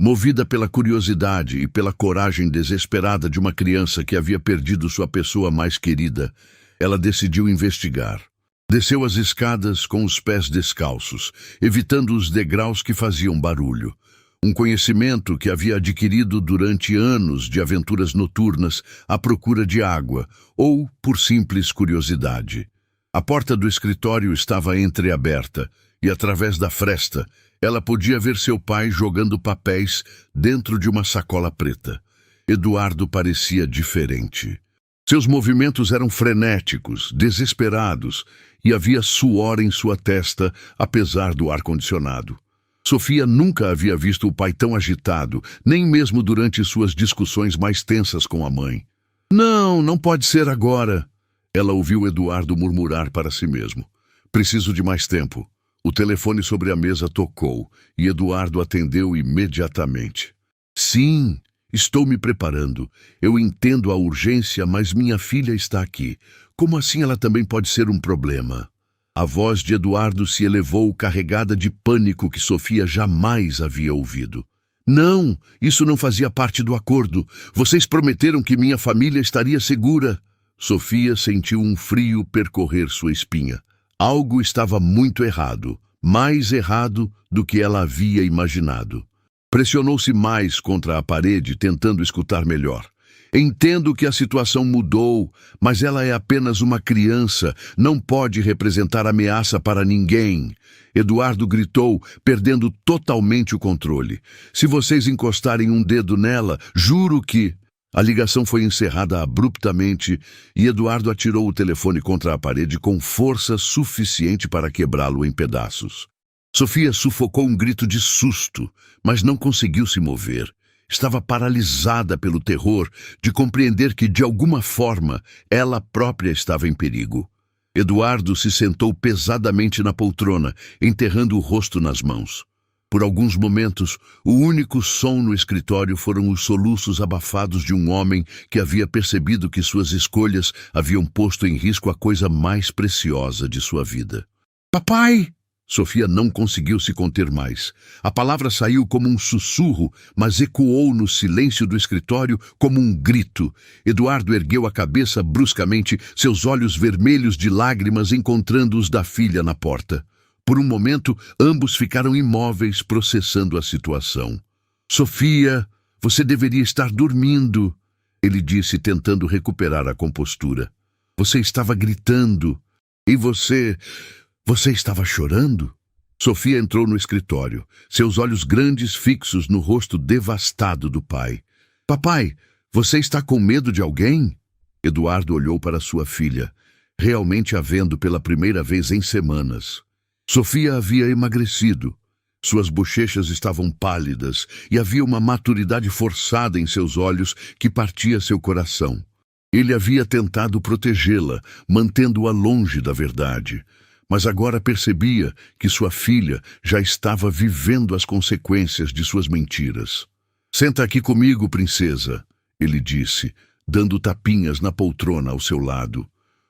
Movida pela curiosidade e pela coragem desesperada de uma criança que havia perdido sua pessoa mais querida, ela decidiu investigar. Desceu as escadas com os pés descalços, evitando os degraus que faziam barulho. Um conhecimento que havia adquirido durante anos de aventuras noturnas à procura de água ou por simples curiosidade. A porta do escritório estava entreaberta e, através da fresta, ela podia ver seu pai jogando papéis dentro de uma sacola preta. Eduardo parecia diferente. Seus movimentos eram frenéticos, desesperados, e havia suor em sua testa, apesar do ar-condicionado. Sofia nunca havia visto o pai tão agitado, nem mesmo durante suas discussões mais tensas com a mãe. Não, não pode ser agora. Ela ouviu Eduardo murmurar para si mesmo. Preciso de mais tempo. O telefone sobre a mesa tocou e Eduardo atendeu imediatamente. Sim, estou me preparando. Eu entendo a urgência, mas minha filha está aqui. Como assim ela também pode ser um problema? A voz de Eduardo se elevou carregada de pânico que Sofia jamais havia ouvido. Não, isso não fazia parte do acordo. Vocês prometeram que minha família estaria segura. Sofia sentiu um frio percorrer sua espinha. Algo estava muito errado, mais errado do que ela havia imaginado. Pressionou-se mais contra a parede, tentando escutar melhor. Entendo que a situação mudou, mas ela é apenas uma criança, não pode representar ameaça para ninguém. Eduardo gritou, perdendo totalmente o controle. Se vocês encostarem um dedo nela, juro que... A ligação foi encerrada abruptamente e Eduardo atirou o telefone contra a parede com força suficiente para quebrá-lo em pedaços. Sofia sufocou um grito de susto, mas não conseguiu se mover. Estava paralisada pelo terror de compreender que, de alguma forma, ela própria estava em perigo. Eduardo se sentou pesadamente na poltrona, enterrando o rosto nas mãos. Por alguns momentos, o único som no escritório foram os soluços abafados de um homem que havia percebido que suas escolhas haviam posto em risco a coisa mais preciosa de sua vida. Papai! Sofia não conseguiu se conter mais. A palavra saiu como um sussurro, mas ecoou no silêncio do escritório como um grito. Eduardo ergueu a cabeça bruscamente, seus olhos vermelhos de lágrimas encontrando os da filha na porta. Por um momento, ambos ficaram imóveis, processando a situação. Sofia, você deveria estar dormindo, ele disse, tentando recuperar a compostura. Você estava gritando. E você estava chorando? Sofia entrou no escritório, seus olhos grandes fixos no rosto devastado do pai. Papai, você está com medo de alguém? Eduardo olhou para sua filha, realmente a vendo pela primeira vez em semanas. Sofia havia emagrecido. Suas bochechas estavam pálidas e havia uma maturidade forçada em seus olhos que partia seu coração. Ele havia tentado protegê-la, mantendo-a longe da verdade. Mas agora percebia que sua filha já estava vivendo as consequências de suas mentiras. Senta aqui comigo, princesa, ele disse, dando tapinhas na poltrona ao seu lado.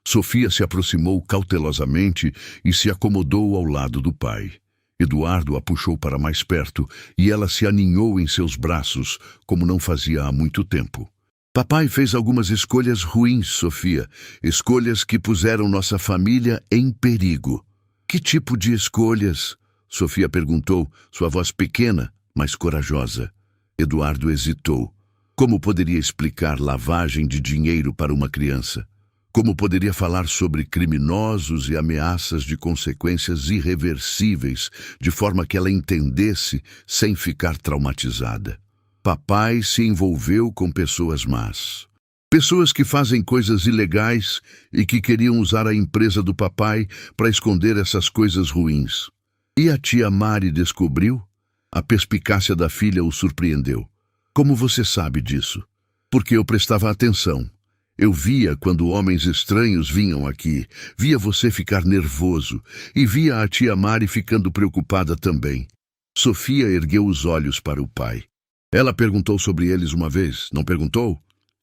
Sofia se aproximou cautelosamente e se acomodou ao lado do pai. Eduardo a puxou para mais perto e ela se aninhou em seus braços, como não fazia há muito tempo. Papai fez algumas escolhas ruins, Sofia. Escolhas que puseram nossa família em perigo. Que tipo de escolhas? Sofia perguntou, sua voz pequena, mas corajosa. Eduardo hesitou. Como poderia explicar lavagem de dinheiro para uma criança? Como poderia falar sobre criminosos e ameaças de consequências irreversíveis, de forma que ela entendesse sem ficar traumatizada? Papai se envolveu com pessoas más. Pessoas que fazem coisas ilegais e que queriam usar a empresa do papai para esconder essas coisas ruins. E a tia Mari descobriu? A perspicácia da filha o surpreendeu. Como você sabe disso? Porque eu prestava atenção. Eu via quando homens estranhos vinham aqui, via você ficar nervoso e via a tia Mari ficando preocupada também. Sofia ergueu os olhos para o pai. Ela perguntou sobre eles uma vez, não perguntou?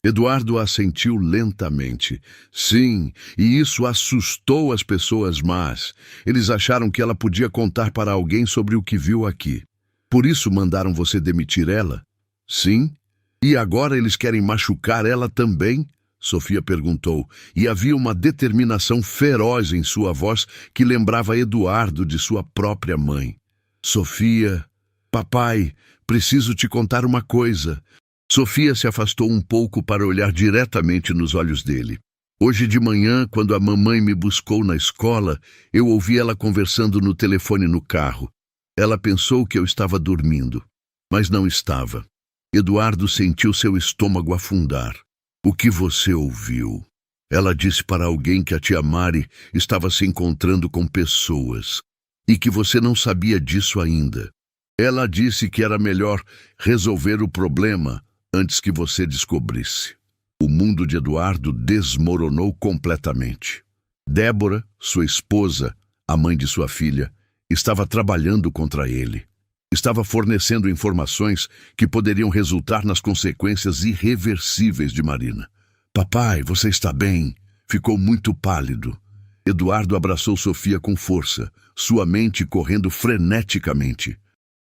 Eduardo assentiu lentamente. Sim, e isso assustou as pessoas más. Eles acharam que ela podia contar para alguém sobre o que viu aqui. Por isso mandaram você demitir ela? Sim. E agora eles querem machucar ela também? Sofia perguntou, e havia uma determinação feroz em sua voz que lembrava Eduardo de sua própria mãe. Sofia, papai, preciso te contar uma coisa. Sofia se afastou um pouco para olhar diretamente nos olhos dele. Hoje de manhã, quando a mamãe me buscou na escola, eu ouvi ela conversando no telefone no carro. Ela pensou que eu estava dormindo, mas não estava. Eduardo sentiu seu estômago afundar. O que você ouviu? Ela disse para alguém que a tia Mari estava se encontrando com pessoas e que você não sabia disso ainda. Ela disse que era melhor resolver o problema antes que você descobrisse. O mundo de Eduardo desmoronou completamente. Débora, sua esposa, a mãe de sua filha, estava trabalhando contra ele. Estava fornecendo informações que poderiam resultar nas consequências irreversíveis de Marina. Papai, você está bem? Ficou muito pálido. Eduardo abraçou Sofia com força, sua mente correndo freneticamente.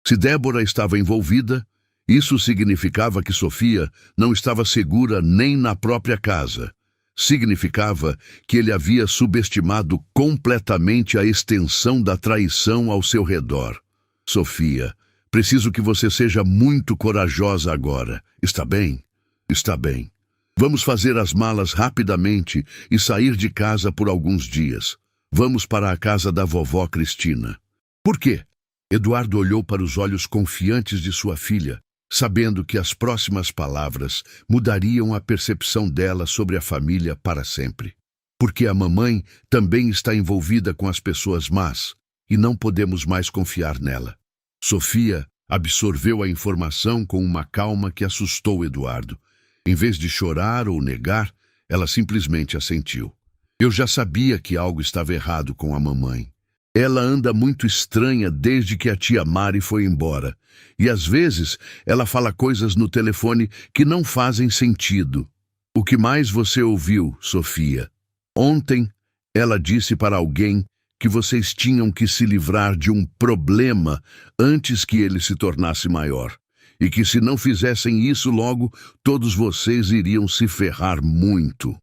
Se Débora estava envolvida, isso significava que Sofia não estava segura nem na própria casa. Significava que ele havia subestimado completamente a extensão da traição ao seu redor. Sofia, preciso que você seja muito corajosa agora. Está bem? Está bem. Vamos fazer as malas rapidamente e sair de casa por alguns dias. Vamos para a casa da vovó Cristina. Por quê? Eduardo olhou para os olhos confiantes de sua filha, sabendo que as próximas palavras mudariam a percepção dela sobre a família para sempre. Porque a mamãe também está envolvida com as pessoas más e não podemos mais confiar nela. Sofia absorveu a informação com uma calma que assustou Eduardo. Em vez de chorar ou negar, ela simplesmente assentiu. Eu já sabia que algo estava errado com a mamãe. Ela anda muito estranha desde que a tia Mari foi embora. E às vezes ela fala coisas no telefone que não fazem sentido. O que mais você ouviu, Sofia? Ontem ela disse para alguém que vocês tinham que se livrar de um problema antes que ele se tornasse maior. E que se não fizessem isso logo, todos vocês iriam se ferrar muito.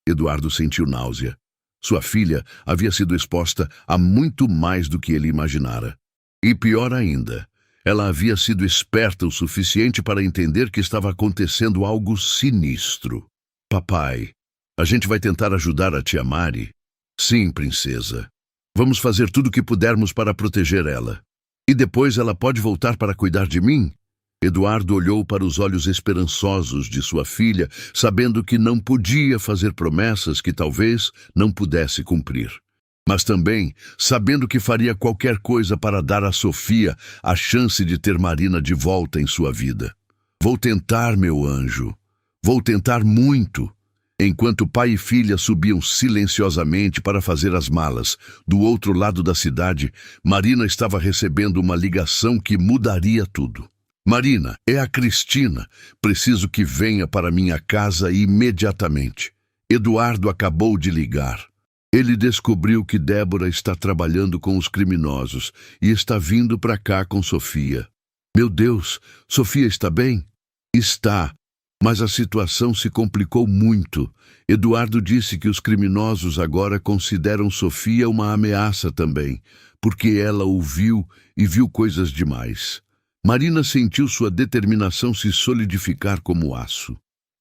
Eduardo sentiu náusea. Sua filha havia sido exposta a muito mais do que ele imaginara. E pior ainda, ela havia sido esperta o suficiente para entender que estava acontecendo algo sinistro. Papai, a gente vai tentar ajudar a tia Mari? Sim, princesa. Vamos fazer tudo o que pudermos para proteger ela. E depois ela pode voltar para cuidar de mim? Eduardo olhou para os olhos esperançosos de sua filha, sabendo que não podia fazer promessas que talvez não pudesse cumprir. Mas também sabendo que faria qualquer coisa para dar a Sofia a chance de ter Marina de volta em sua vida. Vou tentar, meu anjo. Vou tentar muito. Enquanto pai e filha subiam silenciosamente para fazer as malas, do outro lado da cidade, Marina estava recebendo uma ligação que mudaria tudo. Marina, é a Cristina. Preciso que venha para minha casa imediatamente. Eduardo acabou de ligar. Ele descobriu que Débora está trabalhando com os criminosos e está vindo para cá com Sofia. Meu Deus, Sofia está bem? Está. Mas a situação se complicou muito. Eduardo disse que os criminosos agora consideram Sofia uma ameaça também, porque ela o viu e viu coisas demais. Marina sentiu sua determinação se solidificar como aço.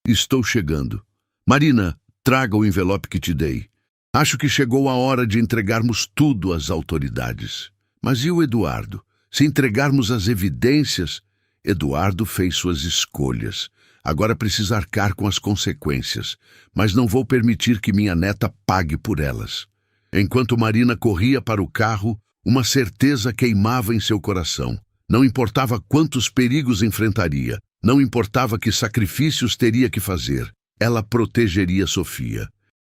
Estou chegando. Marina, traga o envelope que te dei. Acho que chegou a hora de entregarmos tudo às autoridades. Mas e o Eduardo? Se entregarmos as evidências... Eduardo fez suas escolhas. Agora precisa arcar com as consequências, mas não vou permitir que minha neta pague por elas. Enquanto Marina corria para o carro, uma certeza queimava em seu coração. Não importava quantos perigos enfrentaria, não importava que sacrifícios teria que fazer, ela protegeria Sofia.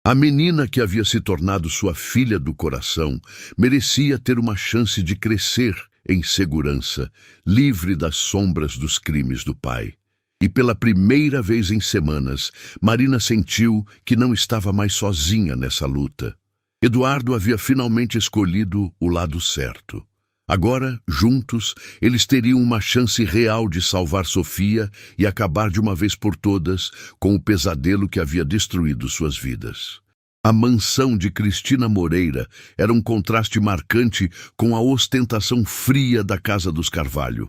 A menina que havia se tornado sua filha do coração merecia ter uma chance de crescer em segurança, livre das sombras dos crimes do pai. E pela primeira vez em semanas, Marina sentiu que não estava mais sozinha nessa luta. Eduardo havia finalmente escolhido o lado certo. Agora, juntos, eles teriam uma chance real de salvar Sofia e acabar de uma vez por todas com o pesadelo que havia destruído suas vidas. A mansão de Cristina Moreira era um contraste marcante com a ostentação fria da casa dos Carvalho.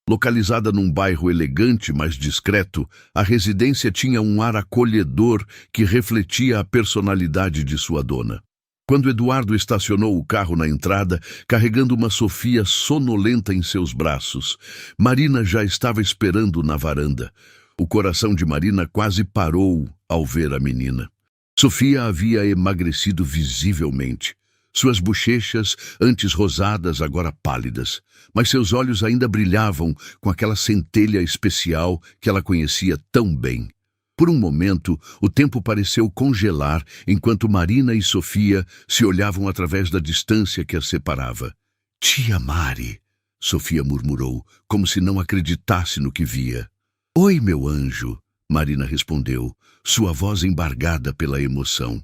Localizada num bairro elegante, mas discreto, a residência tinha um ar acolhedor que refletia a personalidade de sua dona. Quando Eduardo estacionou o carro na entrada, carregando uma Sofia sonolenta em seus braços, Marina já estava esperando na varanda. O coração de Marina quase parou ao ver a menina. Sofia havia emagrecido visivelmente. Suas bochechas, antes rosadas, agora pálidas, mas seus olhos ainda brilhavam com aquela centelha especial que ela conhecia tão bem. Por um momento, o tempo pareceu congelar enquanto Marina e Sofia se olhavam através da distância que as separava. "Tia Mari", Sofia murmurou, como se não acreditasse no que via. "Oi, meu anjo", Marina respondeu, sua voz embargada pela emoção.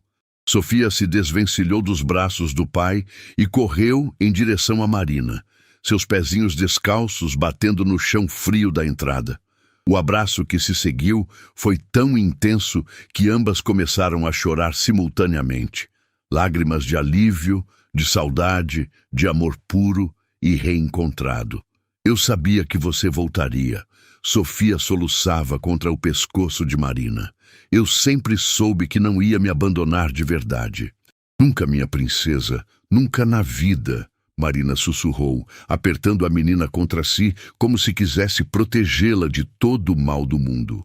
Sofia se desvencilhou dos braços do pai e correu em direção a Marina, seus pezinhos descalços batendo no chão frio da entrada. O abraço que se seguiu foi tão intenso que ambas começaram a chorar simultaneamente. Lágrimas de alívio, de saudade, de amor puro e reencontrado. "Eu sabia que você voltaria", Sofia soluçava contra o pescoço de Marina. "Eu sempre soube que não ia me abandonar de verdade." "Nunca, minha princesa, nunca na vida", Marina sussurrou, apertando a menina contra si como se quisesse protegê-la de todo o mal do mundo.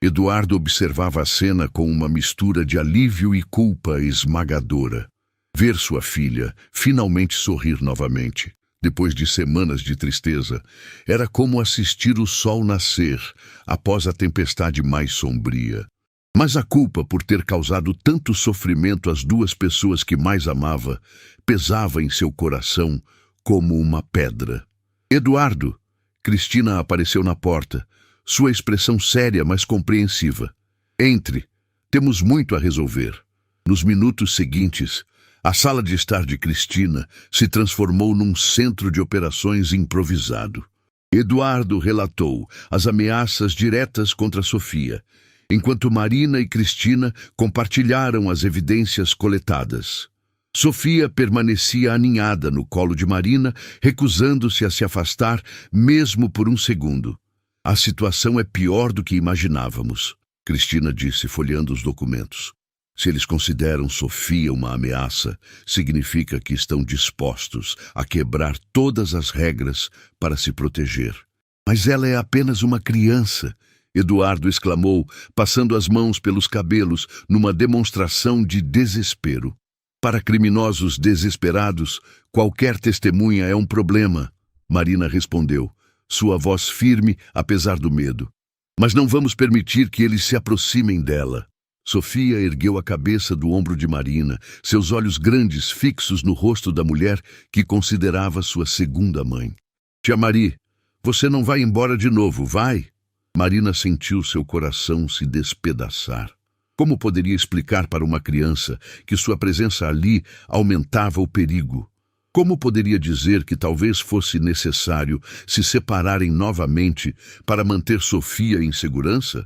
Eduardo observava a cena com uma mistura de alívio e culpa esmagadora. Ver sua filha finalmente sorrir novamente, depois de semanas de tristeza, era como assistir o sol nascer após a tempestade mais sombria. Mas a culpa por ter causado tanto sofrimento às duas pessoas que mais amava pesava em seu coração como uma pedra. "Eduardo!" Cristina apareceu na porta, sua expressão séria, mas compreensiva. "Entre. Temos muito a resolver." Nos minutos seguintes, a sala de estar de Cristina se transformou num centro de operações improvisado. Eduardo relatou as ameaças diretas contra Sofia, enquanto Marina e Cristina compartilharam as evidências coletadas. Sofia permanecia aninhada no colo de Marina, recusando-se a se afastar mesmo por um segundo. "A situação é pior do que imaginávamos", Cristina disse, folheando os documentos. "Se eles consideram Sofia uma ameaça, significa que estão dispostos a quebrar todas as regras para se proteger." "Mas ela é apenas uma criança", Eduardo exclamou, passando as mãos pelos cabelos numa demonstração de desespero. "Para criminosos desesperados, qualquer testemunha é um problema", Marina respondeu, sua voz firme apesar do medo. "Mas não vamos permitir que eles se aproximem dela." Sofia ergueu a cabeça do ombro de Marina, seus olhos grandes fixos no rosto da mulher que considerava sua segunda mãe. "Tia Mari, você não vai embora de novo, vai?" Marina sentiu seu coração se despedaçar. Como poderia explicar para uma criança que sua presença ali aumentava o perigo? Como poderia dizer que talvez fosse necessário se separarem novamente para manter Sofia em segurança?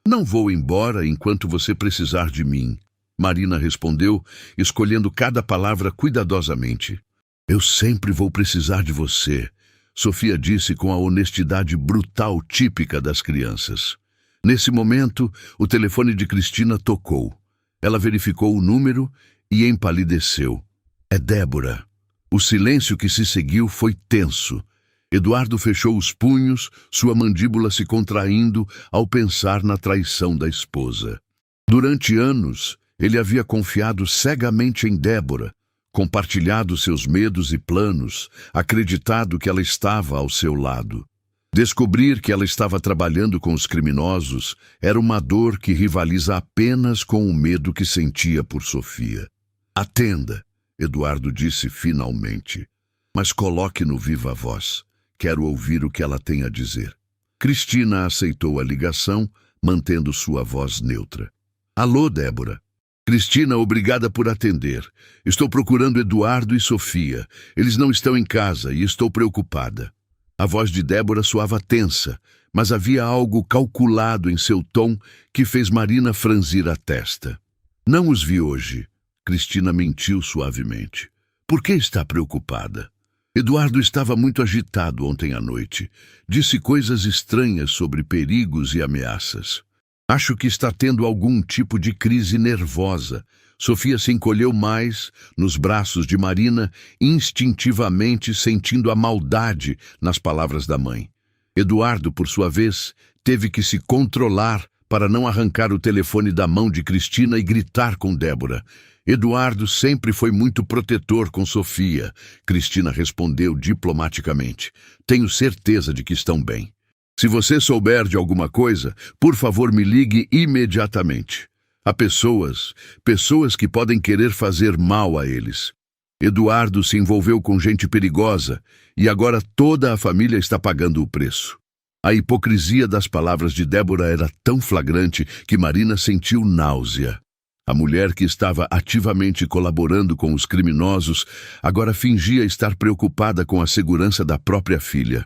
"Não vou embora enquanto você precisar de mim", Marina respondeu, escolhendo cada palavra cuidadosamente. "Eu sempre vou precisar de você", Sofia disse com a honestidade brutal típica das crianças. Nesse momento, o telefone de Cristina tocou. Ela verificou o número e empalideceu. "É Débora." O silêncio que se seguiu foi tenso. Eduardo fechou os punhos, sua mandíbula se contraindo ao pensar na traição da esposa. Durante anos, ele havia confiado cegamente em Débora, compartilhado seus medos e planos, acreditado que ela estava ao seu lado. Descobrir que ela estava trabalhando com os criminosos era uma dor que rivaliza apenas com o medo que sentia por Sofia. "Atenda", Eduardo disse finalmente, "mas coloque no viva voz. Quero ouvir o que ela tem a dizer." Cristina aceitou a ligação, mantendo sua voz neutra. Alô, Débora. Cristina, obrigada por atender. Estou procurando Eduardo e Sofia. Eles não estão em casa e estou preocupada. A voz de Débora soava tensa, mas havia algo calculado em seu tom que fez Marina franzir a testa. Não os vi hoje. Cristina mentiu suavemente. Por que está preocupada? Eduardo estava muito agitado ontem à noite. Disse coisas estranhas sobre perigos e ameaças. Acho que está tendo algum tipo de crise nervosa. Sofia se encolheu mais nos braços de Marina, instintivamente sentindo a maldade nas palavras da mãe. Eduardo, por sua vez, teve que se controlar para não arrancar o telefone da mão de Cristina e gritar com Débora. Eduardo sempre foi muito protetor com Sofia. Cristina respondeu diplomaticamente. Tenho certeza de que estão bem. Se você souber de alguma coisa, por favor me ligue imediatamente. Há pessoas que podem querer fazer mal a eles. Eduardo se envolveu com gente perigosa e agora toda a família está pagando o preço. A hipocrisia das palavras de Débora era tão flagrante que Marina sentiu náusea. A mulher que estava ativamente colaborando com os criminosos agora fingia estar preocupada com a segurança da própria filha.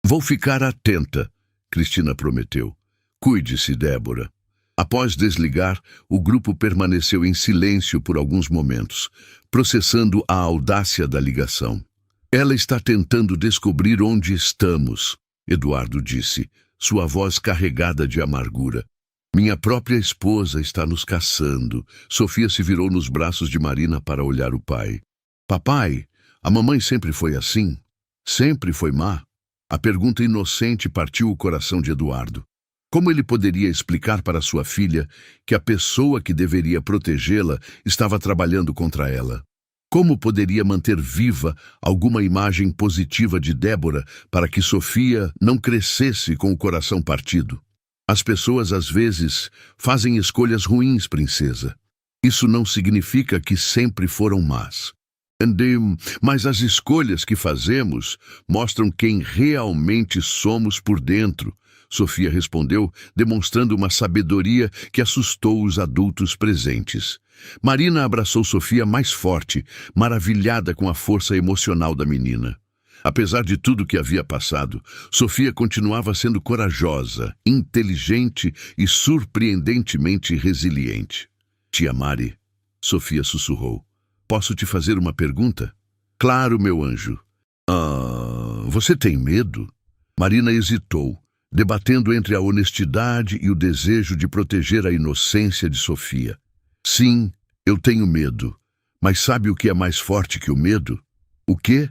Vou ficar atenta, Cristina prometeu. Cuide-se, Débora. Após desligar, o grupo permaneceu em silêncio por alguns momentos, processando a audácia da ligação. Ela está tentando descobrir onde estamos, Eduardo disse, sua voz carregada de amargura. Minha própria esposa está nos caçando. Sofia se virou nos braços de Marina para olhar o pai. Papai, a mamãe sempre foi assim? Sempre foi má? A pergunta inocente partiu o coração de Eduardo. Como ele poderia explicar para sua filha que a pessoa que deveria protegê-la estava trabalhando contra ela? Como poderia manter viva alguma imagem positiva de Débora para que Sofia não crescesse com o coração partido? As pessoas, às vezes, fazem escolhas ruins, princesa. Isso não significa que sempre foram más. Mas as escolhas que fazemos mostram quem realmente somos por dentro, Sofia respondeu, demonstrando uma sabedoria que assustou os adultos presentes. Marina abraçou Sofia mais forte, maravilhada com a força emocional da menina. Apesar de tudo que havia passado, Sofia continuava sendo corajosa, inteligente e surpreendentemente resiliente. Tia Mari, Sofia sussurrou. Posso te fazer uma pergunta? Claro, meu anjo. Você tem medo? Marina hesitou, debatendo entre a honestidade e o desejo de proteger a inocência de Sofia. Sim, eu tenho medo. Mas sabe o que é mais forte que o medo? O quê?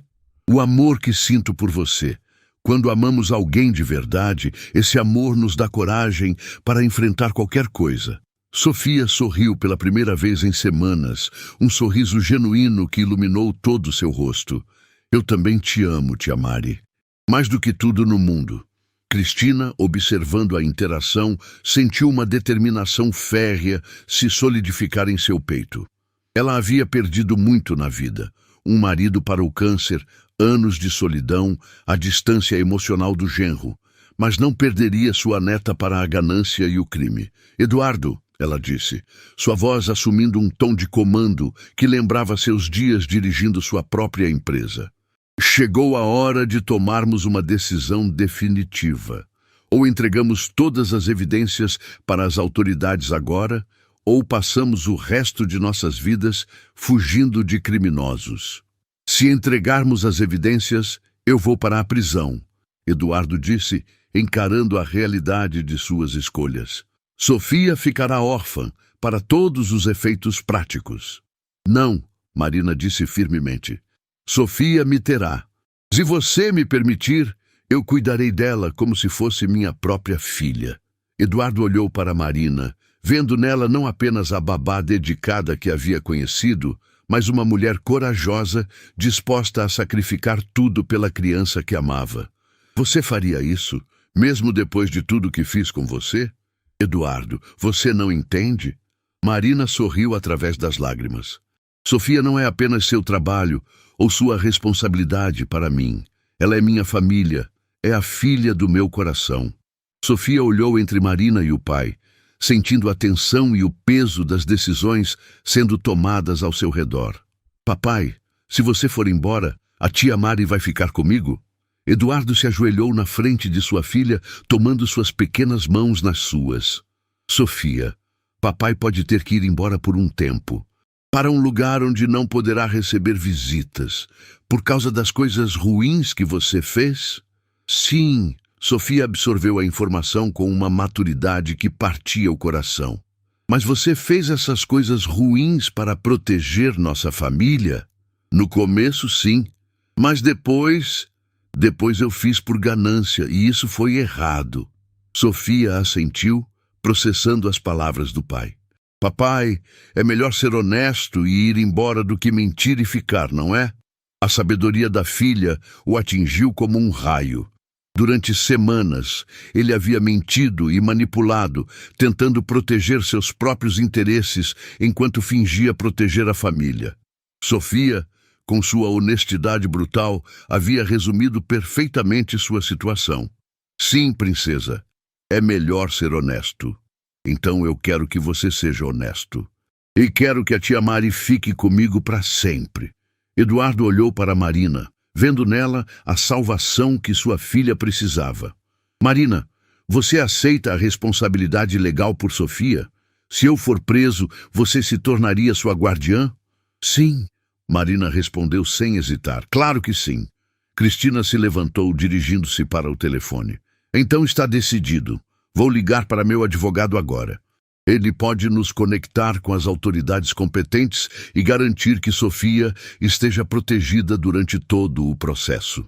O amor que sinto por você. Quando amamos alguém de verdade, esse amor nos dá coragem para enfrentar qualquer coisa. Sofia sorriu pela primeira vez em semanas, um sorriso genuíno que iluminou todo o seu rosto. Eu também te amo, tia Mari. Mais do que tudo no mundo. Cristina, observando a interação, sentiu uma determinação férrea se solidificar em seu peito. Ela havia perdido muito na vida. Um marido para o câncer, anos de solidão, a distância emocional do genro. Mas não perderia sua neta para a ganância e o crime. Eduardo, ela disse, sua voz assumindo um tom de comando que lembrava seus dias dirigindo sua própria empresa. Chegou a hora de tomarmos uma decisão definitiva. Ou entregamos todas as evidências para as autoridades agora, ou passamos o resto de nossas vidas fugindo de criminosos. Se entregarmos as evidências, eu vou para a prisão, Eduardo disse, encarando a realidade de suas escolhas. Sofia ficará órfã para todos os efeitos práticos. Não, Marina disse firmemente. Sofia me terá. Se você me permitir, eu cuidarei dela como se fosse minha própria filha. Eduardo olhou para Marina, vendo nela não apenas a babá dedicada que havia conhecido, mas uma mulher corajosa, disposta a sacrificar tudo pela criança que amava. Você faria isso, mesmo depois de tudo que fiz com você? Eduardo, você não entende? Marina sorriu através das lágrimas. Sofia não é apenas seu trabalho ou sua responsabilidade para mim. Ela é minha família, é a filha do meu coração. Sofia olhou entre Marina e o pai, sentindo a tensão e o peso das decisões sendo tomadas ao seu redor. Papai, se você for embora, a tia Mari vai ficar comigo? Eduardo se ajoelhou na frente de sua filha, tomando suas pequenas mãos nas suas. Sofia, papai pode ter que ir embora por um tempo, para um lugar onde não poderá receber visitas, por causa das coisas ruins que você fez? Sim, Sofia absorveu a informação com uma maturidade que partia o coração. Mas você fez essas coisas ruins para proteger nossa família? No começo, sim, mas depois eu fiz por ganância e isso foi errado. Sofia assentiu, processando as palavras do pai. Papai, é melhor ser honesto e ir embora do que mentir e ficar, não é? A sabedoria da filha o atingiu como um raio. Durante semanas, ele havia mentido e manipulado, tentando proteger seus próprios interesses enquanto fingia proteger a família. Sofia, com sua honestidade brutal, havia resumido perfeitamente sua situação. Sim, princesa, é melhor ser honesto. Então eu quero que você seja honesto. E quero que a tia Mari fique comigo para sempre. Eduardo olhou para Marina, vendo nela a salvação que sua filha precisava. Marina, você aceita a responsabilidade legal por Sofia? Se eu for preso, você se tornaria sua guardiã? Sim, Marina respondeu sem hesitar. Claro que sim. Cristina se levantou, dirigindo-se para o telefone. Então está decidido. Vou ligar para meu advogado agora. Ele pode nos conectar com as autoridades competentes e garantir que Sofia esteja protegida durante todo o processo.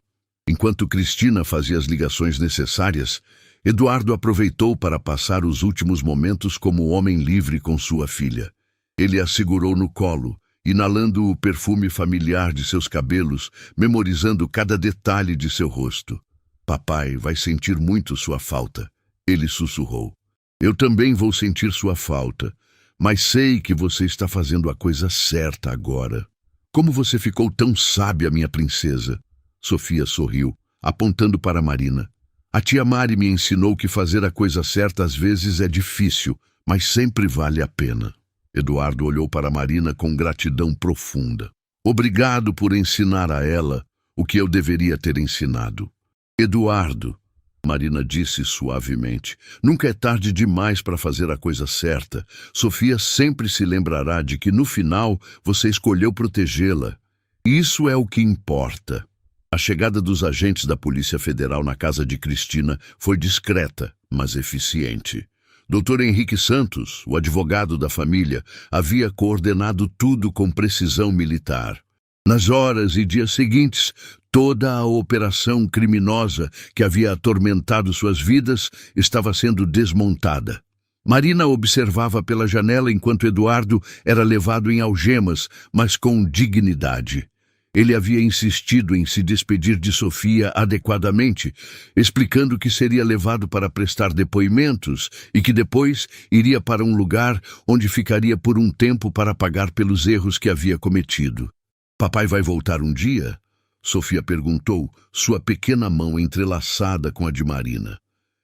Enquanto Cristina fazia as ligações necessárias, Eduardo aproveitou para passar os últimos momentos como homem livre com sua filha. Ele a segurou no colo, inalando o perfume familiar de seus cabelos, memorizando cada detalhe de seu rosto. Papai vai sentir muito sua falta, ele sussurrou. Eu também vou sentir sua falta, mas sei que você está fazendo a coisa certa agora. Como você ficou tão sábia, minha princesa? Sofia sorriu, apontando para Marina. A tia Mari me ensinou que fazer a coisa certa às vezes é difícil, mas sempre vale a pena. Eduardo olhou para Marina com gratidão profunda. Obrigado por ensinar a ela o que eu deveria ter ensinado. Eduardo, Marina disse suavemente, nunca é tarde demais para fazer a coisa certa. Sofia sempre se lembrará de que no final você escolheu protegê-la. Isso é o que importa. A chegada dos agentes da Polícia Federal na casa de Cristina foi discreta, mas eficiente. Dr. Henrique Santos, o advogado da família, havia coordenado tudo com precisão militar. Nas horas e dias seguintes, toda a operação criminosa que havia atormentado suas vidas estava sendo desmontada. Marina observava pela janela enquanto Eduardo era levado em algemas, mas com dignidade. Ele havia insistido em se despedir de Sofia adequadamente, explicando que seria levado para prestar depoimentos e que depois iria para um lugar onde ficaria por um tempo para pagar pelos erros que havia cometido. Papai vai voltar um dia? Sofia perguntou, sua pequena mão entrelaçada com a de Marina.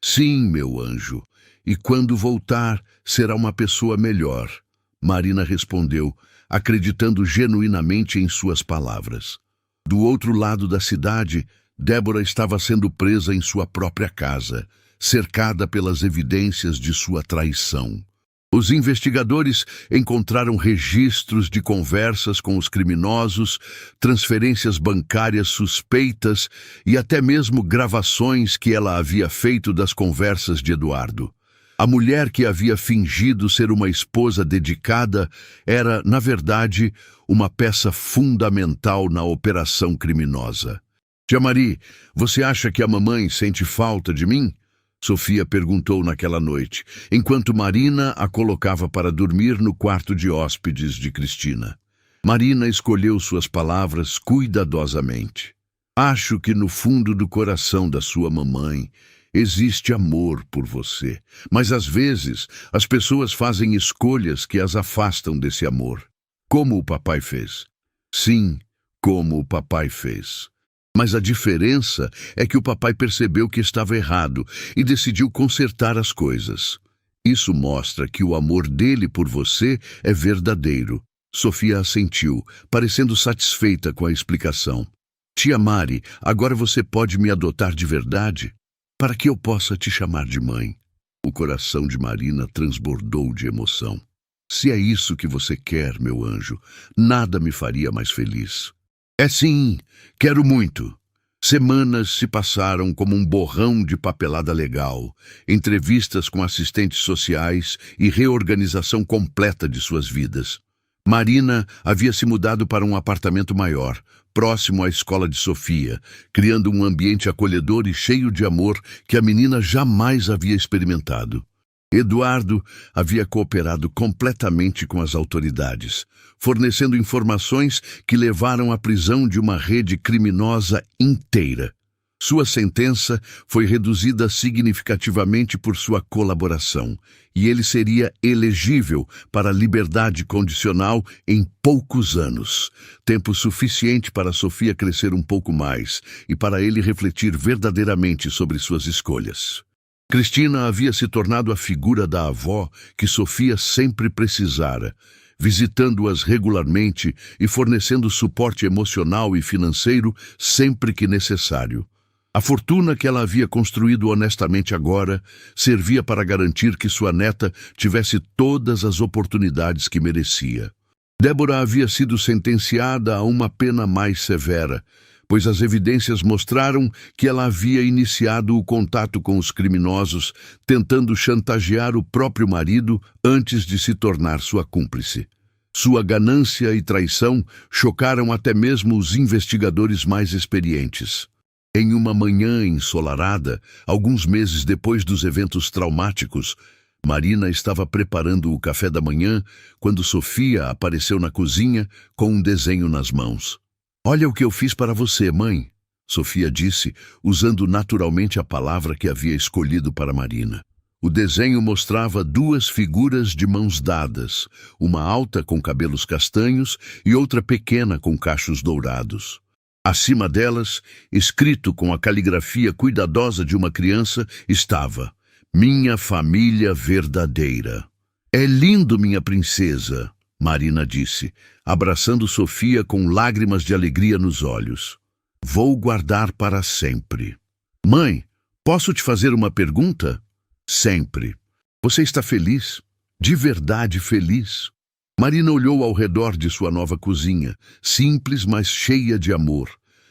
Sim, meu anjo, e quando voltar, será uma pessoa melhor. Marina respondeu, acreditando genuinamente em suas palavras. Do outro lado da cidade, Débora estava sendo presa em sua própria casa, cercada pelas evidências de sua traição. Os investigadores encontraram registros de conversas com os criminosos, transferências bancárias suspeitas e até mesmo gravações que ela havia feito das conversas de Eduardo. A mulher que havia fingido ser uma esposa dedicada era, na verdade, uma peça fundamental na operação criminosa. Tia Mari, você acha que a mamãe sente falta de mim? Sofia perguntou naquela noite, enquanto Marina a colocava para dormir no quarto de hóspedes de Cristina. Marina escolheu suas palavras cuidadosamente. Acho que no fundo do coração da sua mamãe existe amor por você, mas às vezes as pessoas fazem escolhas que as afastam desse amor. Como o papai fez. Sim, como o papai fez. Mas a diferença é que o papai percebeu que estava errado e decidiu consertar as coisas. Isso mostra que o amor dele por você é verdadeiro. Sofia assentiu, parecendo satisfeita com a explicação. Tia Mari, agora você pode me adotar de verdade? Para que eu possa te chamar de mãe. O coração de Marina transbordou de emoção. Se é isso que você quer, meu anjo, nada me faria mais feliz. É sim, quero muito. Semanas se passaram como um borrão de papelada legal, entrevistas com assistentes sociais e reorganização completa de suas vidas. Marina havia se mudado para um apartamento maior, próximo à escola de Sofia, criando um ambiente acolhedor e cheio de amor que a menina jamais havia experimentado. Eduardo havia cooperado completamente com as autoridades, fornecendo informações que levaram à prisão de uma rede criminosa inteira. Sua sentença foi reduzida significativamente por sua colaboração, e ele seria elegível para a liberdade condicional em poucos anos, tempo suficiente para Sofia crescer um pouco mais e para ele refletir verdadeiramente sobre suas escolhas. Cristina havia se tornado a figura da avó que Sofia sempre precisara, visitando-as regularmente e fornecendo suporte emocional e financeiro sempre que necessário. A fortuna que ela havia construído honestamente agora servia para garantir que sua neta tivesse todas as oportunidades que merecia. Débora havia sido sentenciada a uma pena mais severa, pois as evidências mostraram que ela havia iniciado o contato com os criminosos, tentando chantagear o próprio marido antes de se tornar sua cúmplice. Sua ganância e traição chocaram até mesmo os investigadores mais experientes. Em uma manhã ensolarada, alguns meses depois dos eventos traumáticos, Marina estava preparando o café da manhã quando Sofia apareceu na cozinha com um desenho nas mãos. "Olha o que eu fiz para você, mãe", Sofia disse, usando naturalmente a palavra que havia escolhido para Marina. O desenho mostrava duas figuras de mãos dadas, uma alta com cabelos castanhos e outra pequena com cachos dourados. Acima delas, escrito com a caligrafia cuidadosa de uma criança, estava: "Minha família verdadeira". "É lindo, minha princesa", Marina disse, abraçando Sofia com lágrimas de alegria nos olhos. "Vou guardar para sempre". "Mãe, posso te fazer uma pergunta?" "Sempre. Você está feliz? De verdade feliz?" Marina olhou ao redor de sua nova cozinha, simples, mas cheia de amor.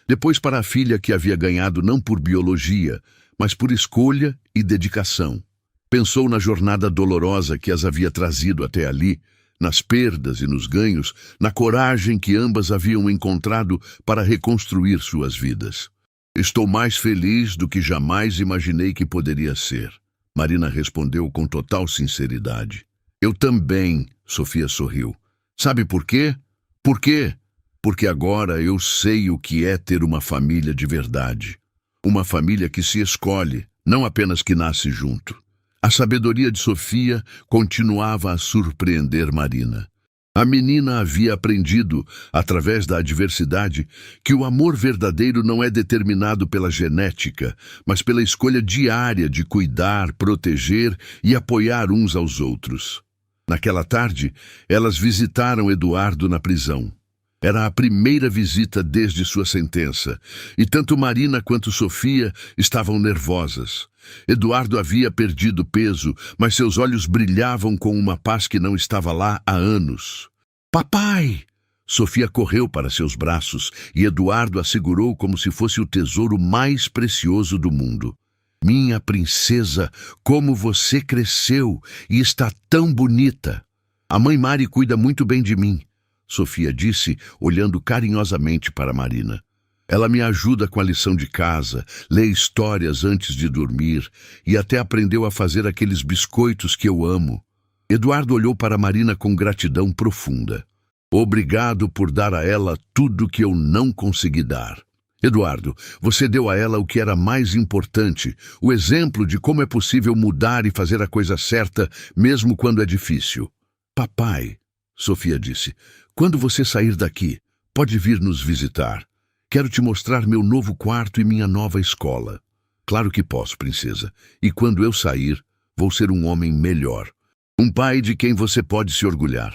Depois para a filha que havia ganhado não por biologia, mas por escolha e dedicação. Pensou na jornada dolorosa que as havia trazido até ali, nas perdas e nos ganhos, na coragem que ambas haviam encontrado para reconstruir suas vidas. "Estou mais feliz do que jamais imaginei que poderia ser", Marina respondeu com total sinceridade. "Eu também", Sofia sorriu. "Sabe por quê? Por quê? Porque agora eu sei o que é ter uma família de verdade. Uma família que se escolhe, não apenas que nasce junto." A sabedoria de Sofia continuava a surpreender Marina. A menina havia aprendido, através da adversidade, que o amor verdadeiro não é determinado pela genética, mas pela escolha diária de cuidar, proteger e apoiar uns aos outros. Naquela tarde, elas visitaram Eduardo na prisão. Era a primeira visita desde sua sentença, e tanto Marina quanto Sofia estavam nervosas. Eduardo havia perdido peso, mas seus olhos brilhavam com uma paz que não estava lá há anos. "Papai!" Sofia correu para seus braços e Eduardo a segurou como se fosse o tesouro mais precioso do mundo. "Minha princesa, como você cresceu e está tão bonita! A mãe Mari cuida muito bem de mim", Sofia disse, olhando carinhosamente para Marina. "Ela me ajuda com a lição de casa, lê histórias antes de dormir e até aprendeu a fazer aqueles biscoitos que eu amo." Eduardo olhou para Marina com gratidão profunda. "Obrigado por dar a ela tudo que eu não consegui dar. Eduardo, você deu a ela o que era mais importante, o exemplo de como é possível mudar e fazer a coisa certa, mesmo quando é difícil." "Papai", Sofia disse, "quando você sair daqui, pode vir nos visitar. Quero te mostrar meu novo quarto e minha nova escola. Claro que posso, princesa. E quando eu sair, vou ser um homem melhor. Um pai de quem você pode se orgulhar.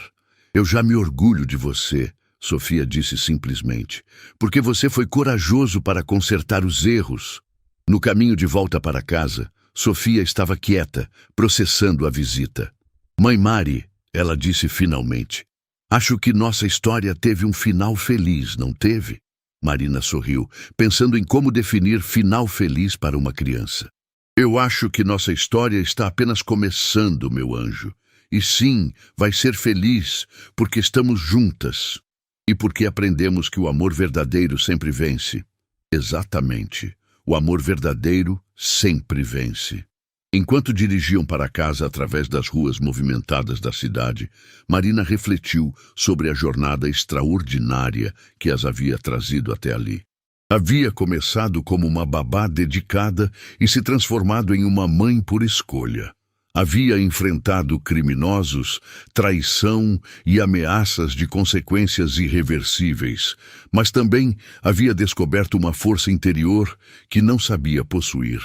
Eu já me orgulho de você, Sofia disse simplesmente, porque você foi corajoso para consertar os erros. No caminho de volta para casa, Sofia estava quieta, processando a visita. Mãe Mari, ela disse finalmente, acho que nossa história teve um final feliz, não teve? Marina sorriu, pensando em como definir final feliz para uma criança. Eu acho que nossa história está apenas começando, meu anjo. E sim, vai ser feliz, porque estamos juntas. E porque aprendemos que o amor verdadeiro sempre vence. Exatamente. O amor verdadeiro sempre vence. Enquanto dirigiam para casa através das ruas movimentadas da cidade, Marina refletiu sobre a jornada extraordinária que as havia trazido até ali. Havia começado como uma babá dedicada e se transformado em uma mãe por escolha. Havia enfrentado criminosos, traição e ameaças de consequências irreversíveis, mas também havia descoberto uma força interior que não sabia possuir.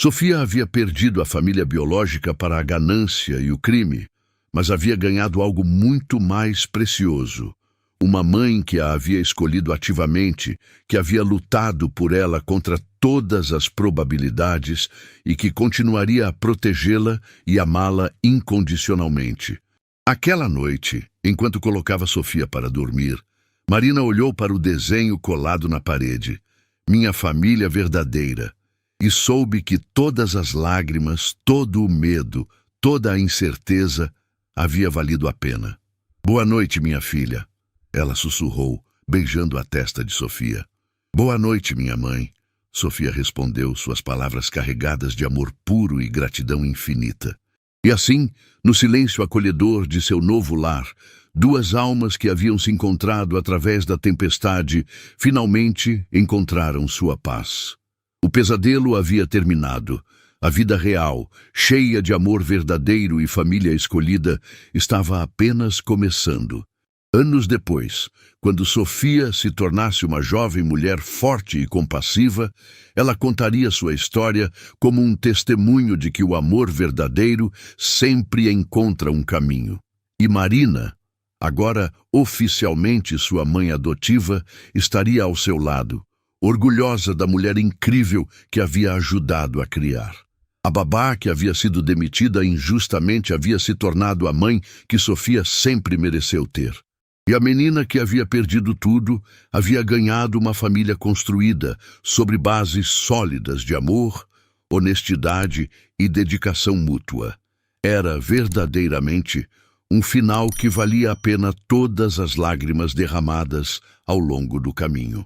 Sofia havia perdido a família biológica para a ganância e o crime, mas havia ganhado algo muito mais precioso. Uma mãe que a havia escolhido ativamente, que havia lutado por ela contra todas as probabilidades e que continuaria a protegê-la e amá-la incondicionalmente. Aquela noite, enquanto colocava Sofia para dormir, Marina olhou para o desenho colado na parede, Minha Família Verdadeira, e soube que todas as lágrimas, todo o medo, toda a incerteza havia valido a pena. Boa noite, minha filha, ela sussurrou, beijando a testa de Sofia. Boa noite, minha mãe, Sofia respondeu, suas palavras carregadas de amor puro e gratidão infinita. E assim, no silêncio acolhedor de seu novo lar, duas almas que haviam se encontrado através da tempestade finalmente encontraram sua paz. O pesadelo havia terminado. A vida real, cheia de amor verdadeiro e família escolhida, estava apenas começando. Anos depois, quando Sofia se tornasse uma jovem mulher forte e compassiva, ela contaria sua história como um testemunho de que o amor verdadeiro sempre encontra um caminho. E Marina, agora oficialmente sua mãe adotiva, estaria ao seu lado, orgulhosa da mulher incrível que havia ajudado a criar. A babá que havia sido demitida injustamente havia se tornado a mãe que Sofia sempre mereceu ter. E a menina que havia perdido tudo havia ganhado uma família construída sobre bases sólidas de amor, honestidade e dedicação mútua. Era verdadeiramente um final que valia a pena todas as lágrimas derramadas ao longo do caminho.